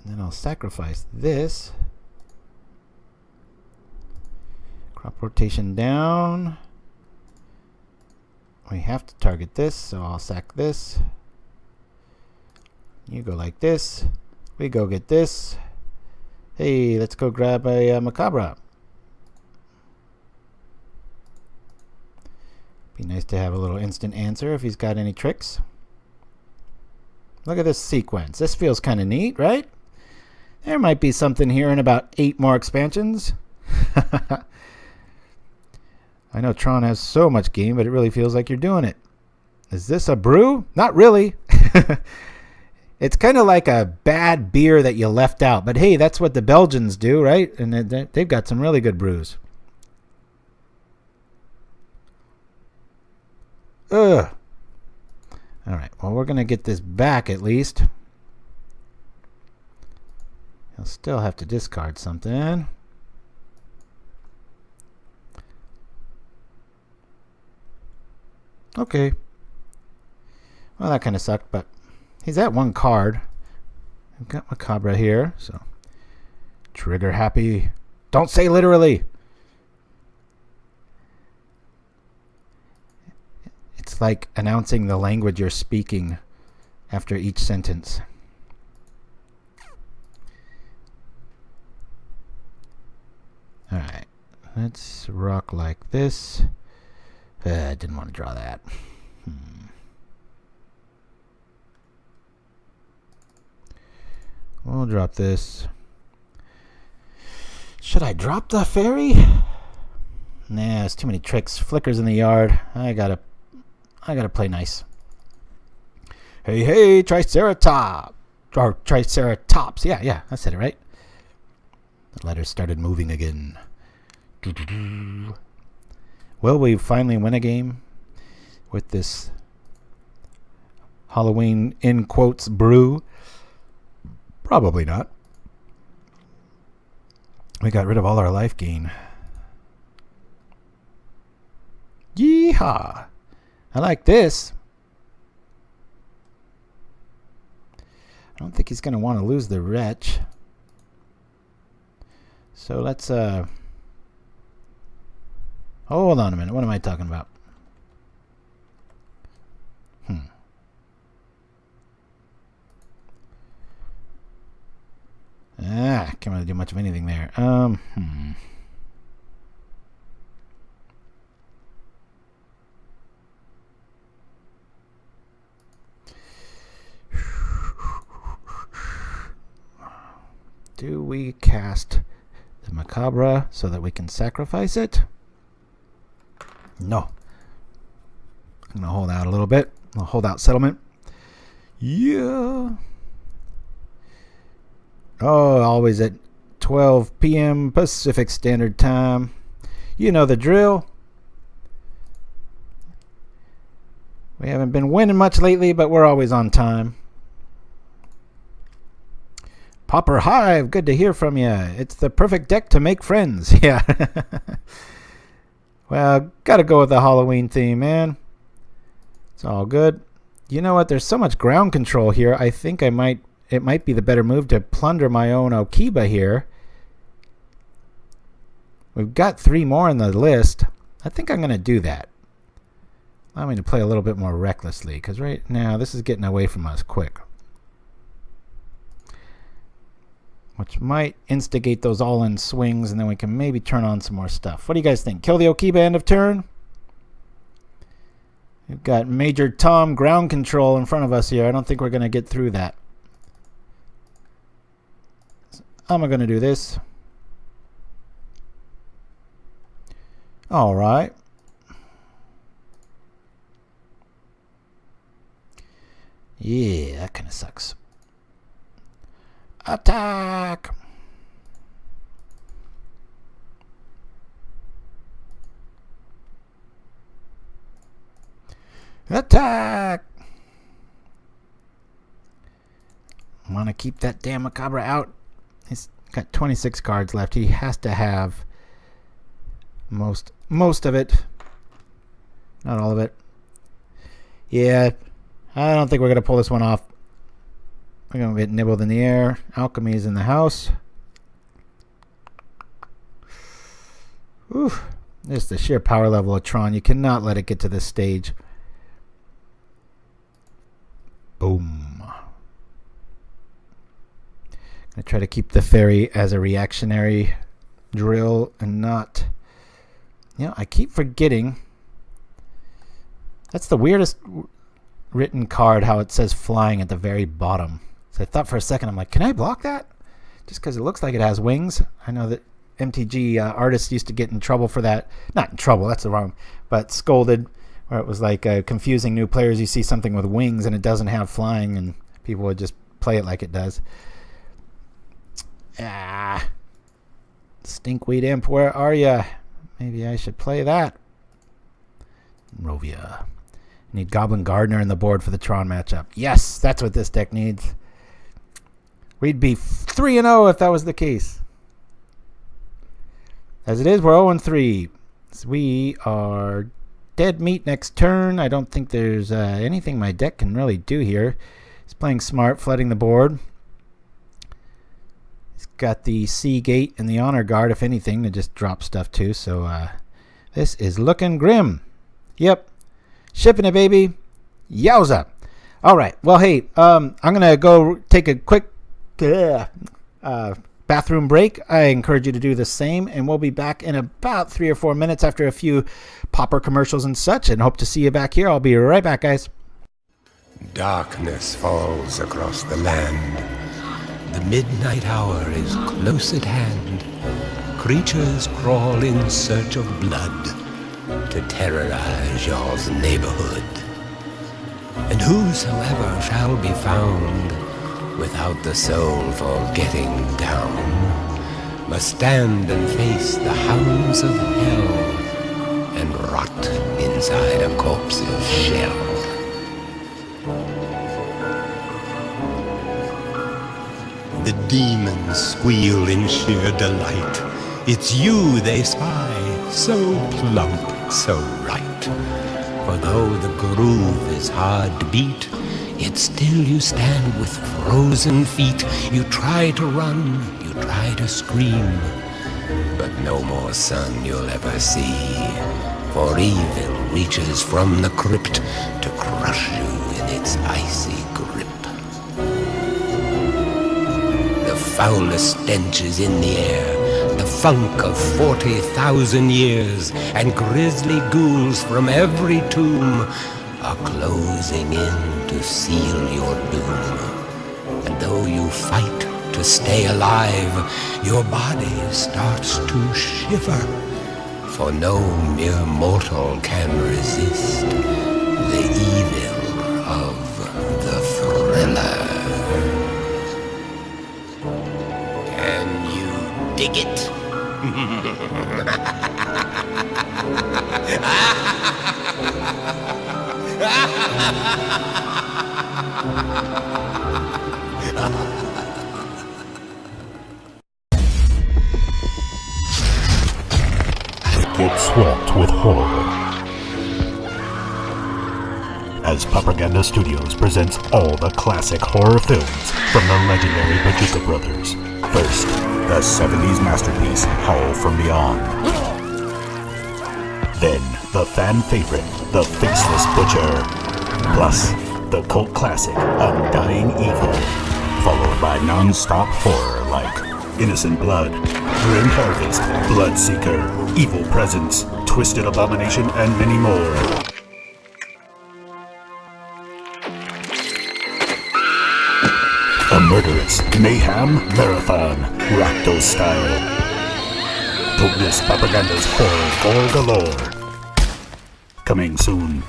And then I'll sacrifice this. Crop rotation down. We have to target this, so I'll sack this. You go like this. We go get this. Hey, let's go grab a Macabre. Be nice to have a little instant answer if he's got any tricks. Look at this sequence. This feels kind of neat, right? There might be something here in about 8 more expansions. I know Tron has so much game, but it really feels like you're doing it. Is this a brew? Not really. It's kind of like a bad beer that you left out. But hey, that's what the Belgians do, right? And they've got some really good brews. Ugh. All right. Well, we're going to get this back at least. I'll still have to discard something. Okay. Well, that kind of sucked, but he's at 1 card. I've got Macabre here, so trigger happy. Don't say literally. It's like announcing the language you're speaking after each sentence. All right, let's rock like this. I didn't want to draw that. We'll drop this. Should I drop the fairy? Nah, there's too many tricks. Flickers in the yard. I gotta play nice. Hey, hey, Triceratop. Or Triceratops. Yeah, I said it right. The letters started moving again. Will we finally win a game with this Halloween, in quotes, brew? Probably not. We got rid of all our life gain. Yeehaw! I like this. I don't think he's going to want to lose the wretch. So let's hold on a minute. What am I talking about? Can't really do much of anything there. Do we cast the Macabre so that we can sacrifice it? No. I'm going to hold out a little bit. I'll hold out settlement. Yeah. Oh, always at 12 p.m. Pacific Standard Time. You know the drill. We haven't been winning much lately, but we're always on time. Pauper Hive, good to hear from you. It's the perfect deck to make friends. Yeah. Well, gotta go with the Halloween theme, man. It's all good. You know what? There's so much ground control here. I think it might be the better move to plunder my own Okiba here. We've got 3 more in the list. I think I'm going to do that. Allow me to play a little bit more recklessly, because right now this is getting away from us quick. Which might instigate those all-in swings, and then we can maybe turn on some more stuff. What do you guys think? Kill the Okiba end of turn? We've got Major Tom ground control in front of us here. I don't think we're going to get through that. So I'm going to do this. All right. Yeah, that kind of sucks. Attack! Attack! I want to keep that damn Macabre out. He's got 26 cards left. He has to have most of it. Not all of it. Yeah, I don't think we're going to pull this one off. We're going to get nibbled in the air. Alchemy is in the house. Oof. Just the sheer power level of Tron. You cannot let it get to this stage. Boom. I try to keep the Faerie as a reactionary drill and not... You know, I keep forgetting. That's the weirdest written card, how it says flying at the very bottom. So I thought for a second, I'm like, can I block that? Just because it looks like it has wings. I know that MTG artists used to get in trouble for that. Not in trouble, that's the wrong, but scolded, where it was like confusing new players. You see something with wings and it doesn't have flying, and people would just play it like it does. Stinkweed Imp, where are ya? Maybe I should play that. Rovia. Need Goblin Gardener in the board for the Tron matchup. Yes, that's what this deck needs. We'd be 3-0 if that was the case. As it is, we're 0-3. So we are dead meat next turn. I don't think there's anything my deck can really do here. He's playing smart, flooding the board. He's got the Sea Gate and the Honor Guard, if anything, to just drop stuff too. So this is looking grim. Yep. Shipping it, baby. Yowza. All right. Well, hey, I'm going to go take a quick bathroom break. I encourage you to do the same, and we'll be back in about 3 or 4 minutes after a few Pauper commercials and such, and hope to see you back here. I'll be right back, guys. Darkness falls across the land. The midnight hour is close at hand. Creatures crawl in search of blood to terrorize y'all's neighborhood. And whosoever shall be found without the soul for getting down must stand and face the hounds of hell and rot inside a corpse's shell. The demons squeal in sheer delight. It's you they spy, so plump, so right. For though the groove is hard to beat, yet still you stand with frozen feet. You try to run, you try to scream, but no more sun you'll ever see. For evil reaches from the crypt to crush you in its icy grip. The foulest stench is in the air, the funk of 40,000 years, and grisly ghouls from every tomb are closing in to seal your doom. And though you fight to stay alive, your body starts to shiver, for no mere mortal can resist the evil of the thriller. Can you dig it? Get swamped with horror as Pauperganda Studios presents all the classic horror films from the legendary Bajika brothers. First, the 70s masterpiece Howl from Beyond. Then, the fan favorite, The Faceless Butcher. Plus, the cult classic Undying Evil. Followed by non-stop horror like Innocent Blood, Grim Harvest, Bloodseeker, Evil Presence, Twisted Abomination, and many more. A murderous mayhem marathon, Rakdos style. Don't miss Pauperganda's horror gore galore. Coming soon.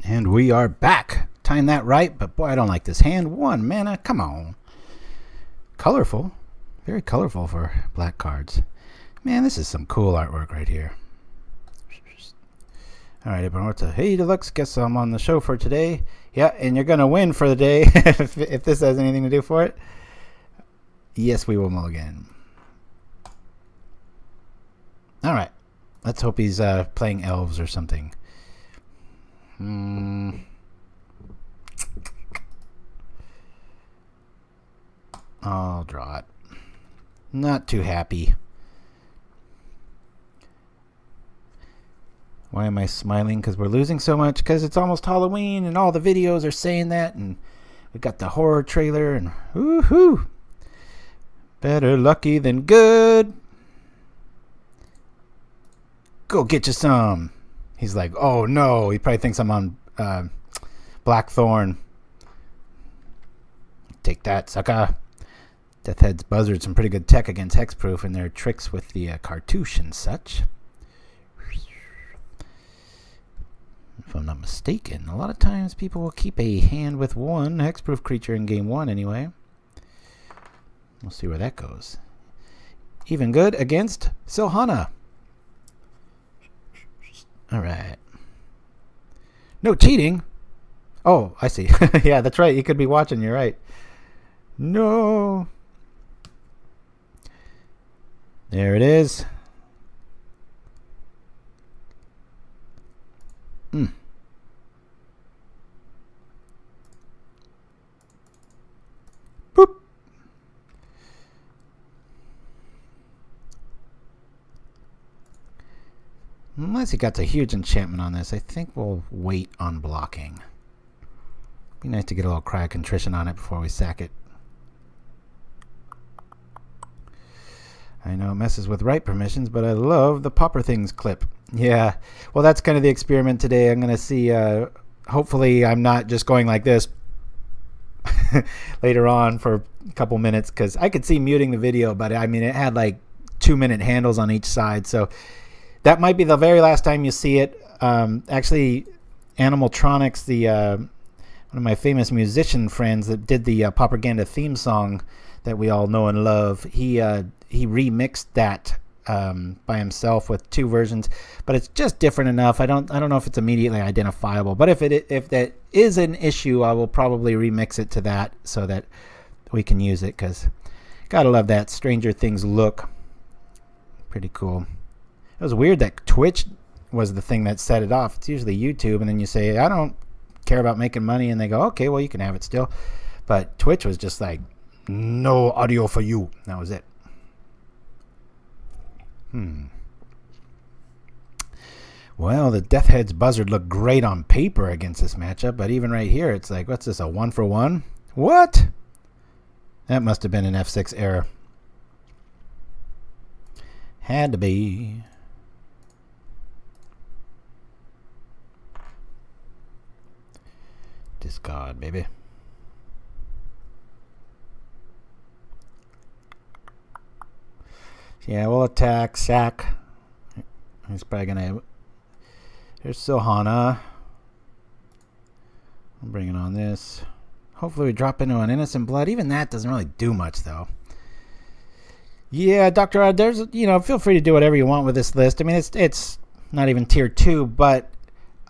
And we are back. Timed that right, but boy, I don't like this hand. 1 mana, come on. Colorful. Very colorful for black cards. Man, this is some cool artwork right here. Alright, everyone. Hey, Deluxe. Guess I'm on the show for today. Yeah, and you're going to win for the day if this has anything to do for it. Yes, we will mulligan. Alright. Let's hope he's playing elves or something. I'll draw it. Not too happy. Why am I smiling? Because we're losing so much? Because it's almost Halloween and all the videos are saying that, and we got the horror trailer, and woohoo! Better lucky than good. Go get you some. He's like, oh no, he probably thinks I'm on Blackthorn. Take that, sucker. Deathhead's Buzzard, some pretty good tech against Hexproof and their tricks with the cartouche and such. If I'm not mistaken, a lot of times people will keep a hand with 1 Hexproof creature in game 1 anyway. We'll see where that goes. Even good against Silhana. Alright. No cheating. Oh, I see. Yeah, that's right. You could be watching. You're right. No. There it is. Boop. Unless he got a huge enchantment on this, I think we'll wait on blocking. Be nice to get a little Cry of Contrition on it before we sack it. I know it messes with write permissions, but I love the Pauper Things clip. Yeah, well, that's kind of the experiment today. I'm going to see, hopefully I'm not just going like this later on for a couple minutes, because I could see muting the video, but I mean, it had like 2-minute handles on each side. So that might be the very last time you see it. Actually, Animaltronics, one of my famous musician friends that did the Pauperganda theme song that we all know and love, he remixed that by himself with 2 versions, but it's just different enough. I don't know if it's immediately identifiable, but if that is an issue, I will probably remix it to that so that we can use it, because gotta love that Stranger Things look. Pretty cool. It was weird that Twitch was the thing that set it off. It's usually YouTube, and then you say, I don't care about making money, and they go, okay, well, you can have it still. But Twitch was just like, no audio for you. That was it. Well, the Deathhead's Buzzard looked great on paper against this matchup, but even right here, it's like, what's this, a 1-for-1? What? That must have been an F6 error. Had to be. Discard, baby. Yeah, we'll attack, sack. He's probably gonna. There's Silhana. I'm bringing on this. Hopefully we drop into an Innocent Blood. Even that doesn't really do much, though. Yeah, Dr. Odd, there's, feel free to do whatever you want with this list. I mean, it's not even tier 2, but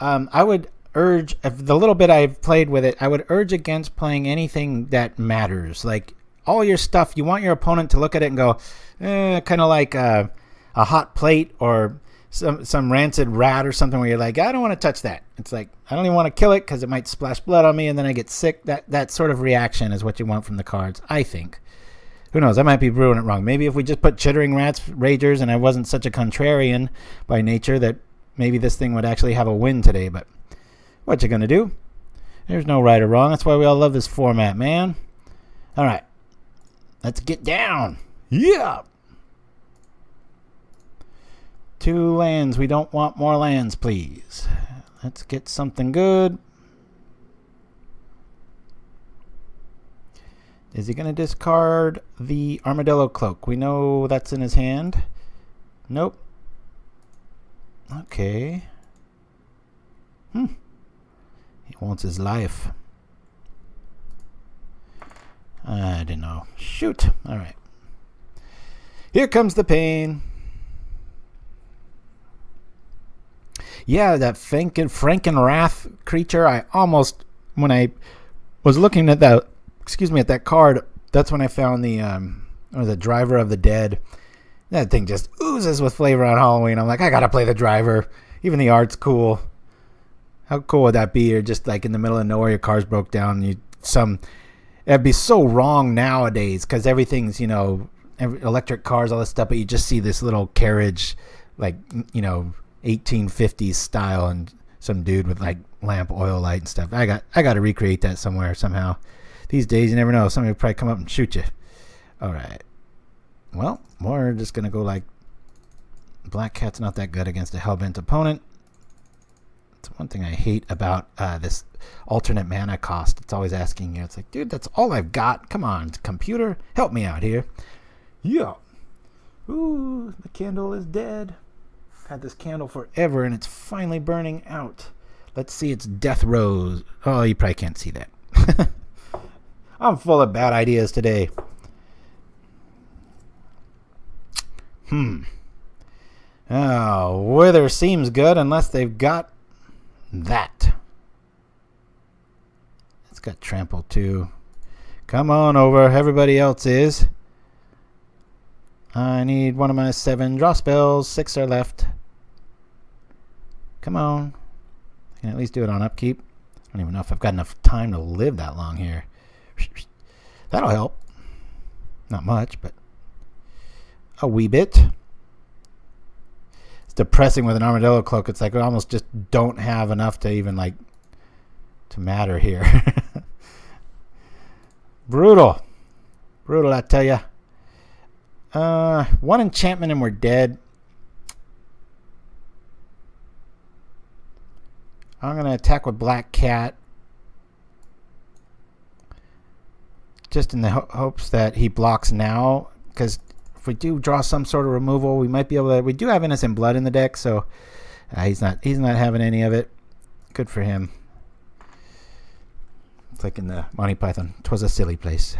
I would urge, if the little bit I've played with it, I would urge against playing anything that matters. Like, all your stuff, you want your opponent to look at it and go, kind of like a hot plate or some rancid rat or something, where you're like, I don't want to touch that. It's like, I don't even want to kill it because it might splash blood on me and then I get sick. That sort of reaction is what you want from the cards, I think. Who knows? I might be brewing it wrong. Maybe if we just put Chittering Rats, Ragers, and I wasn't such a contrarian by nature, that maybe this thing would actually have a win today. But what you gonna do? There's no right or wrong. That's why we all love this format, man. All right. Let's get down. Yeah. 2 lands. We don't want more lands, please. Let's get something good. Is he going to discard the Armadillo Cloak? We know that's in his hand. Nope. Okay. He wants his life. I didn't know. Shoot. All right. Here comes the pain. Yeah, that Frankenwrath creature, I almost, when I was looking at that, at that card, that's when I found the Driver of the Dead. That thing just oozes with flavor on Halloween. I'm like, I gotta play the Driver. Even the art's cool. How cool would that be? You're just like in the middle of nowhere, your car's broke down, it'd be so wrong nowadays because everything's, electric cars, all this stuff, but you just see this little carriage, like, 1850s style, and some dude with like lamp oil light and stuff. I got to recreate that somewhere somehow. These days, you never know. Somebody will probably come up and shoot you. All right. Well, we're just going to go like Black Cat's not that good against a Hellbent opponent. It's one thing I hate about this alternate mana cost. It's always asking you. It's like, dude, that's all I've got. Come on, computer. Help me out here. Yeah. Ooh, the candle is dead. Had this candle forever, and it's finally burning out. Let's see its Death Rose. Oh, you probably can't see that. I'm full of bad ideas today. Oh, Wither seems good unless they've got that. It's got Trample too. Come on over. Everybody else is. I need one of my 7 draw spells. 6 are left. Come on. I can at least do it on upkeep. I don't even know if I've got enough time to live that long here. That'll help. Not much, but a wee bit. It's depressing with an Armadillo Cloak. It's like we almost just don't have enough to even like to matter here. Brutal. Brutal, I tell ya. One enchantment and we're dead. I'm going to attack with Black Cat. Just in the hopes that he blocks now. Because if we do draw some sort of removal, we might be able to... We do have Innocent Blood in the deck, so he's not having any of it. Good for him. It's like in the Monty Python. 'Twas a silly place.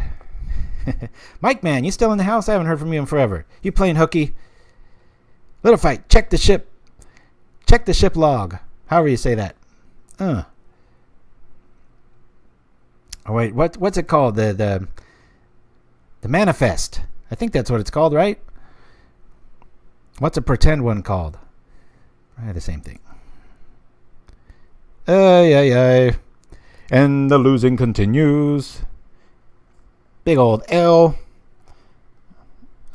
Mike, man, you still in the house? I haven't heard from you in forever. You playing hooky? Little fight. Check the ship. Check the ship log. However you say that. Oh wait, what's it called? The manifest. I think that's what it's called, right? What's a pretend one called? Probably the same thing. Yeah. And the losing continues. Big old L.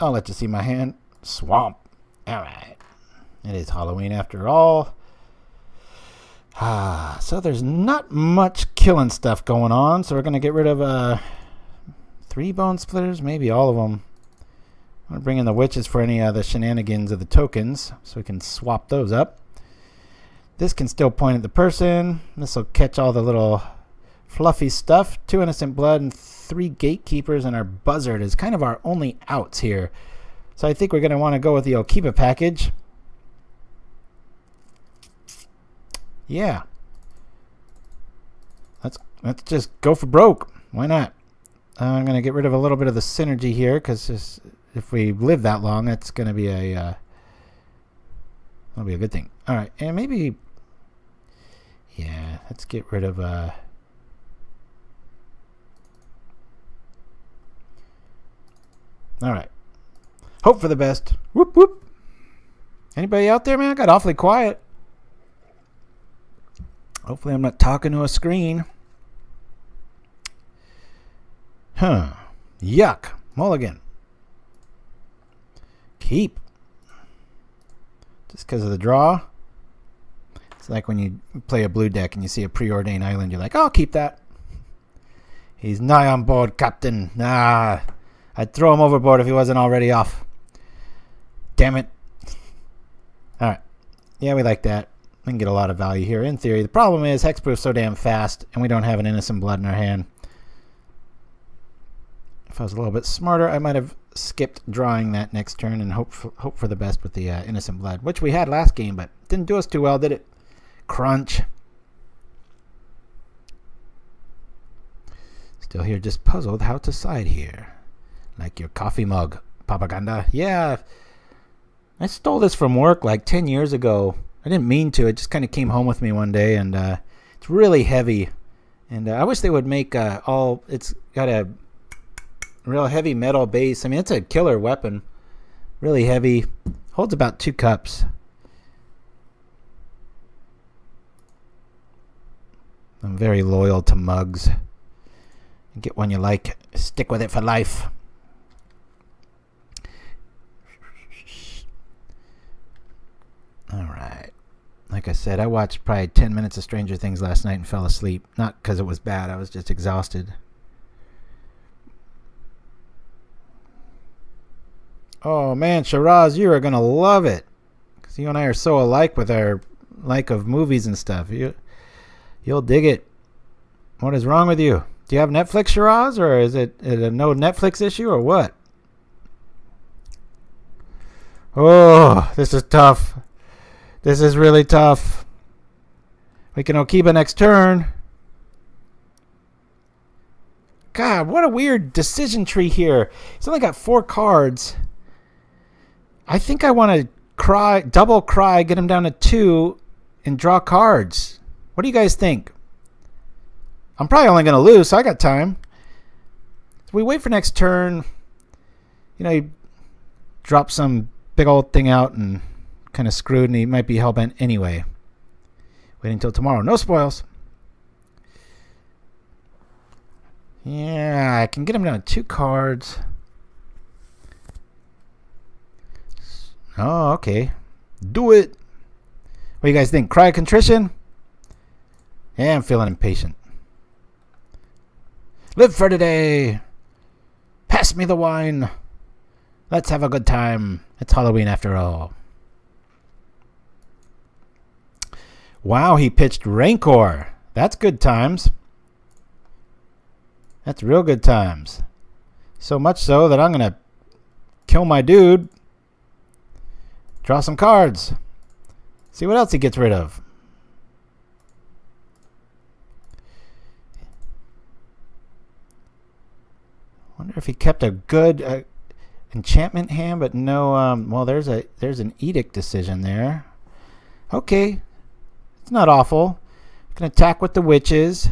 I'll let you see my hand. Swamp. Alright. It is Halloween after all. So there's not much killing stuff going on. So we're going to get rid of 3 Bone Splitters. Maybe all of them. I'm going to bring in the witches for any of the shenanigans of the tokens. So we can swap those up. This can still point at the person. This will catch all the little fluffy stuff. 2 Innocent Blood and 3 Gatekeepers, and our Buzzard is kind of our only outs here. So I think we're going to want to go with the Okiba package. Yeah. Let's just go for broke. Why not? I'm going to get rid of a little bit of the synergy here, because if we live that long, that's going to be that'll be a good thing. All right, and maybe, yeah, let's get rid of all right. Hope for the best. Whoop, whoop. Anybody out there, man? I got awfully quiet. Hopefully I'm not talking to a screen. Yuck. Mulligan. Keep. Just because of the draw. It's like when you play a blue deck and you see a preordained island, you're like, I'll keep that. He's nigh on board, Captain. Nah. I'd throw him overboard if he wasn't already off. Damn it. Alright. Yeah, we like that. We can get a lot of value here in theory. The problem is Hexproof's so damn fast and we don't have an Innocent Blood in our hand. If I was a little bit smarter, I might have skipped drawing that next turn and hope for the best with the Innocent Blood, which we had last game, but didn't do us too well, did it? Crunch. Still here, just puzzled how to side here. Like your coffee mug, Pauperganda. Yeah, I stole this from work like 10 years ago. I didn't mean to. It just kind of came home with me one day, and it's really heavy. And I wish they would make it's got a real heavy metal base. I mean, it's a killer weapon. Really heavy. Holds about 2 cups. I'm very loyal to mugs. Get one you like. Stick with it for life. All right. Like I said, I watched probably 10 minutes of Stranger Things last night and fell asleep. Not because it was bad. I was just exhausted. Oh, man, Shiraz, you are going to love it. Because you and I are so alike with our like of movies and stuff. You'll dig it. What is wrong with you? Do you have Netflix, Shiraz? Or is it a no Netflix issue or what? Oh, this is tough. This is really tough. We can Okiba next turn. God, what a weird decision tree here. He's only got 4 cards. I think I want to double cry, get him down to 2, and draw cards. What do you guys think? I'm probably only going to lose, so I got time. So we wait for next turn. You know, he drops some big old thing out and kind of screwed, and he might be hellbent anyway. Wait until tomorrow. No spoils. Yeah, I can get him down to 2 cards. Oh, okay. Do it. What do you guys think? Cry of Contrition? Yeah, I'm feeling impatient. Live for today. Pass me the wine. Let's have a good time. It's Halloween after all. Wow, he pitched Rancor. That's good times. That's real good times. So much so that I'm going to kill my dude. Draw some cards. See what else he gets rid of. Wonder if he kept a good enchantment hand, but no. Well, there's an edict decision there. Okay, it's not awful. Can attack with the witches.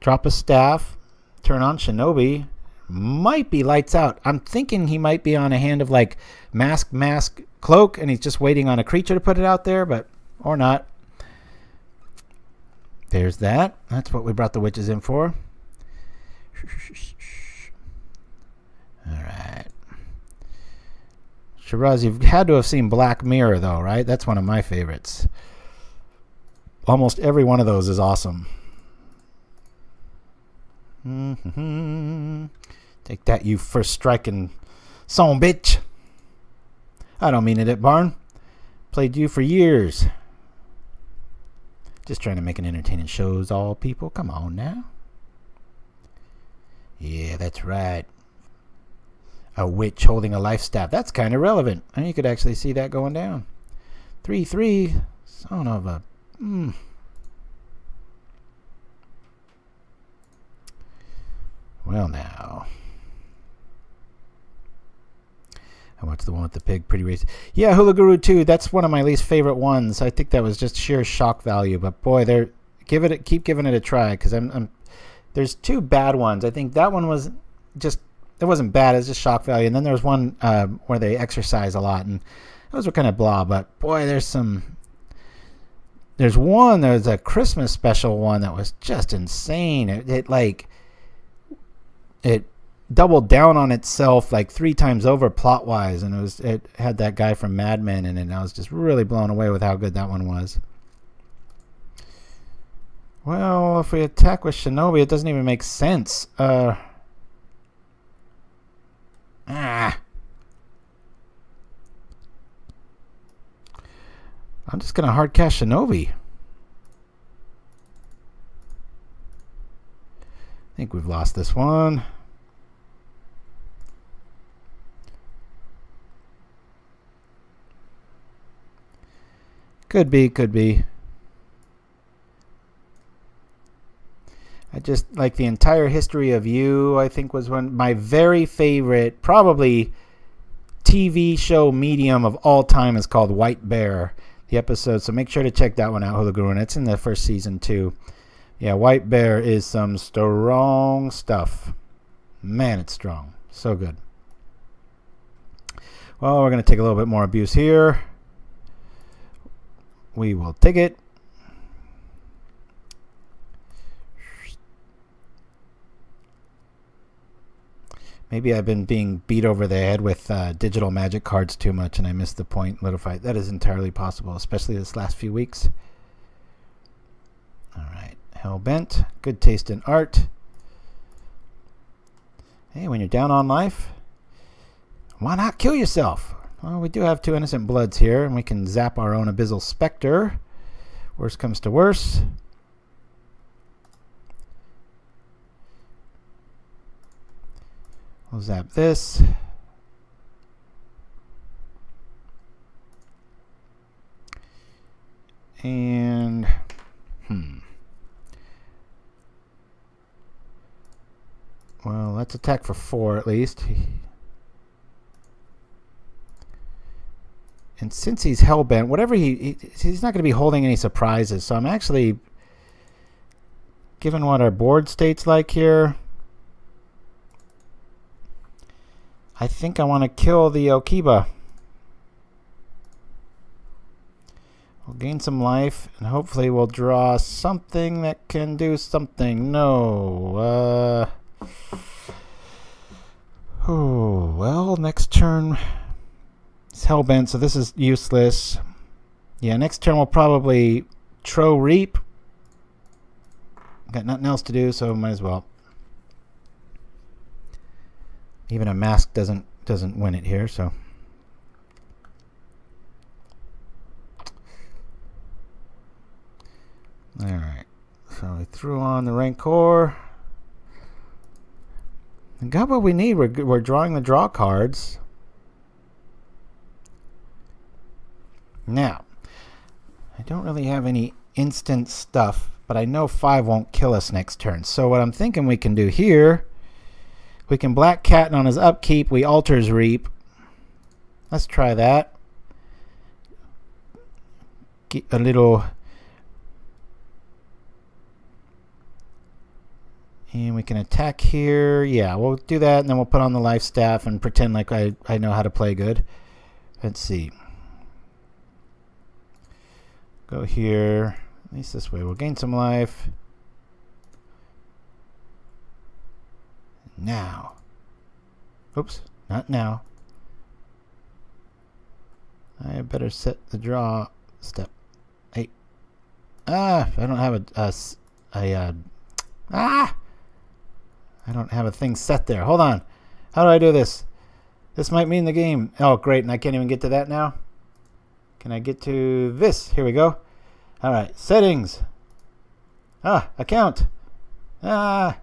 Drop a staff. Turn on Shinobi. Might be lights out. I'm thinking he might be on a hand of like mask, cloak, and he's just waiting on a creature to put it out there, but or not. There's that. That's what we brought the witches in for. All right. Shiraz, you've had to have seen Black Mirror, though, right? That's one of my favorites. Almost every one of those is awesome. Take that, you first striking son bitch. I don't mean it at Barn. Played you for years. Just trying to make an entertaining shows, all people. Come on now. Yeah, that's right. A witch holding a life staff. That's kind of relevant. And you could actually see that going down. 3/3. Son of a... Well, now. I watched the one with the pig. Pretty racist. Yeah, Hula Guru 2. That's one of my least favorite ones. I think that was just sheer shock value. But boy, keep giving it a try. Because there's two bad ones. I think that one was just... It wasn't bad. It was just shock value. And then there was one where they exercise a lot. And those were kind of blah. But boy, there's a Christmas special one that was just insane. It doubled down on itself like 3 times over plot wise. And it had that guy from Mad Men in it. And I was just really blown away with how good that one was. Well, if we attack with Shinobi, it doesn't even make sense. I'm just going to hard cast Shinobi. I think we've lost this one. Could be. I just like the entire history of you. I think was one my very favorite, probably TV show medium of all time is called White Bear. The episode, so make sure to check that one out, Hula Guru, and it's in the first season too. Yeah, White Bear is some strong stuff. Man, it's strong. So good. Well, we're going to take a little bit more abuse here. We will take it. Maybe I've been being beat over the head with digital magic cards too much and I missed the point. Little fight. That is entirely possible, especially this last few weeks. All right. Hellbent. Good taste in art. Hey, when you're down on life, why not kill yourself? Well, we do have 2 innocent bloods here, and we can zap our own Abyssal Spectre. Worst comes to worst. We'll zap this. And well, let's attack for 4 at least. And since he's hellbent, whatever he's not going to be holding any surprises. So I'm actually, given what our board state's like here, I think I want to kill the Okiba. We'll gain some life, and hopefully we'll draw something that can do something. No. Oh, well, next turn it's hellbent, so this is useless. Yeah, next turn we'll probably Trow Reap. Got nothing else to do, so might as well. Even a mask doesn't win it here, so. Alright. So we threw on the Rancor. We got what we need. We're drawing the draw cards. Now, I don't really have any instant stuff, but I know 5 won't kill us next turn. So what I'm thinking we can do here, we can Black Cat on his upkeep. We Altar's Reap. Let's try that. Get a little... And we can attack here. Yeah, we'll do that, and then we'll put on the Lifestaff and pretend like I know how to play good. Let's see. Go here. At least this way. We'll gain some life. Now. Oops, not now. I better set the draw step. Hey. I don't have I don't have a thing set there. Hold on. How do I do this? This might mean the game. Oh, great. And I can't even get to that now. Can I get to this? Here we go. All right. Settings. Account. In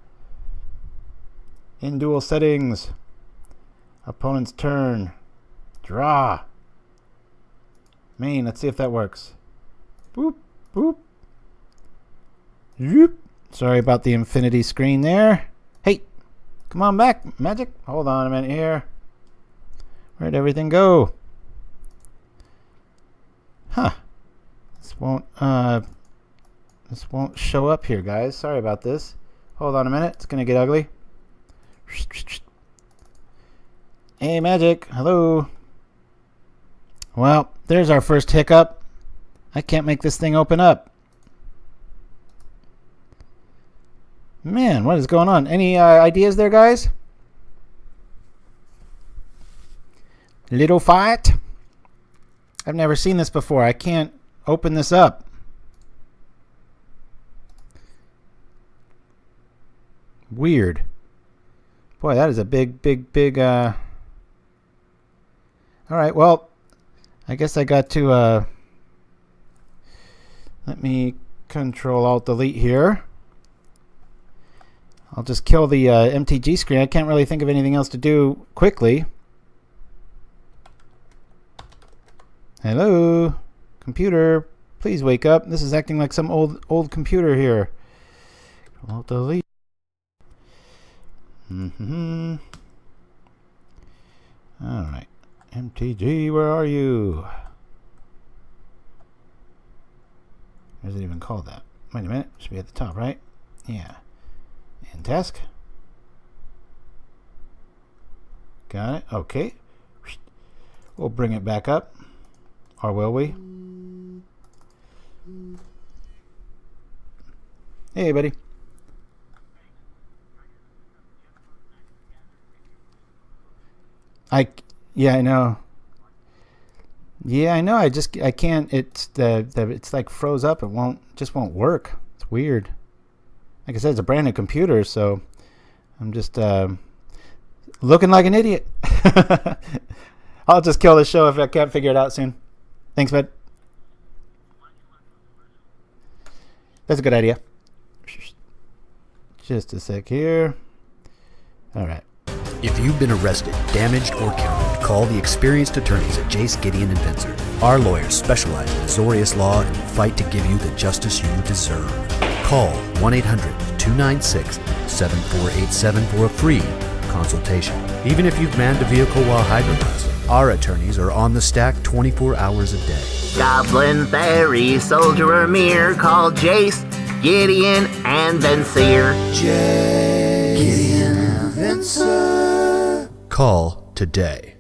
duel settings. Opponent's turn. Draw. Main. Let's see if that works. Boop. Boop. Zoop. Sorry about the infinity screen there. Hey, come on back, Magic. Hold on a minute here. Where'd everything go? Huh. This won't show up here, guys. Sorry about this. Hold on a minute. It's gonna get ugly. Hey, Magic. Hello. Well, there's our first hiccup. I can't make this thing open up. Man, what is going on? Any ideas there, guys? Little fight. I've never seen this before. I can't open this up. Weird. Boy, that is a big. All right, well, I guess I got to let me Control-Alt-Delete here. I'll just kill the MTG screen. I can't really think of anything else to do quickly. Hello, computer. Please wake up. This is acting like some old computer here. I'll delete. All right, MTG, where are you? Where does it even call that? Wait a minute. Should be at the top, right? Yeah. And task. Got it. Okay. We'll bring it back up. Or will we? Hey, buddy. Yeah, I know. Yeah, I know. I can't. It's like froze up. It just won't work. It's weird. Like I said, it's a brand new computer, so I'm just looking like an idiot. I'll just kill the show if I can't figure it out soon. Thanks, bud. That's a good idea. Just a sec here. All right. If you've been arrested, damaged, or counted, call the experienced attorneys at Jace, Gideon, and Vincer. Our lawyers specialize in Azorius law and fight to give you the justice you deserve. Call 1-800-296-7487 for a free consultation. Even if you've manned a vehicle while hydroblasting, our attorneys are on the stack 24 hours a day. Goblin, Fairy, Soldier, Myr, call Jace, Gideon, and Vincer. Gideon, Vincer. Call today.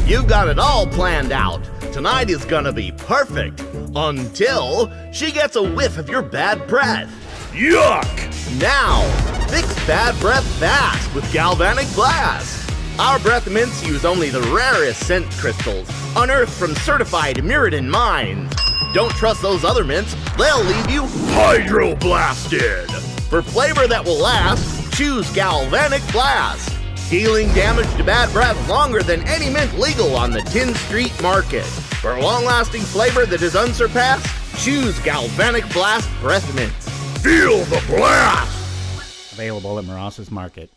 You've got it all planned out. Tonight is gonna be perfect. Until she gets a whiff of your bad breath. Yuck! Now, fix bad breath fast with Galvanic Blast. Our breath mints use only the rarest scent crystals, unearthed from certified Mirrodin mines. Don't trust those other mints, they'll leave you hydro-blasted. For flavor that will last, choose Galvanic Blast. Dealing damage to bad breath longer than any mint legal on the Tin Street market. For long-lasting flavor that is unsurpassed, choose Galvanic Blast Breath Mints. Feel the blast! Available at Moros's Market.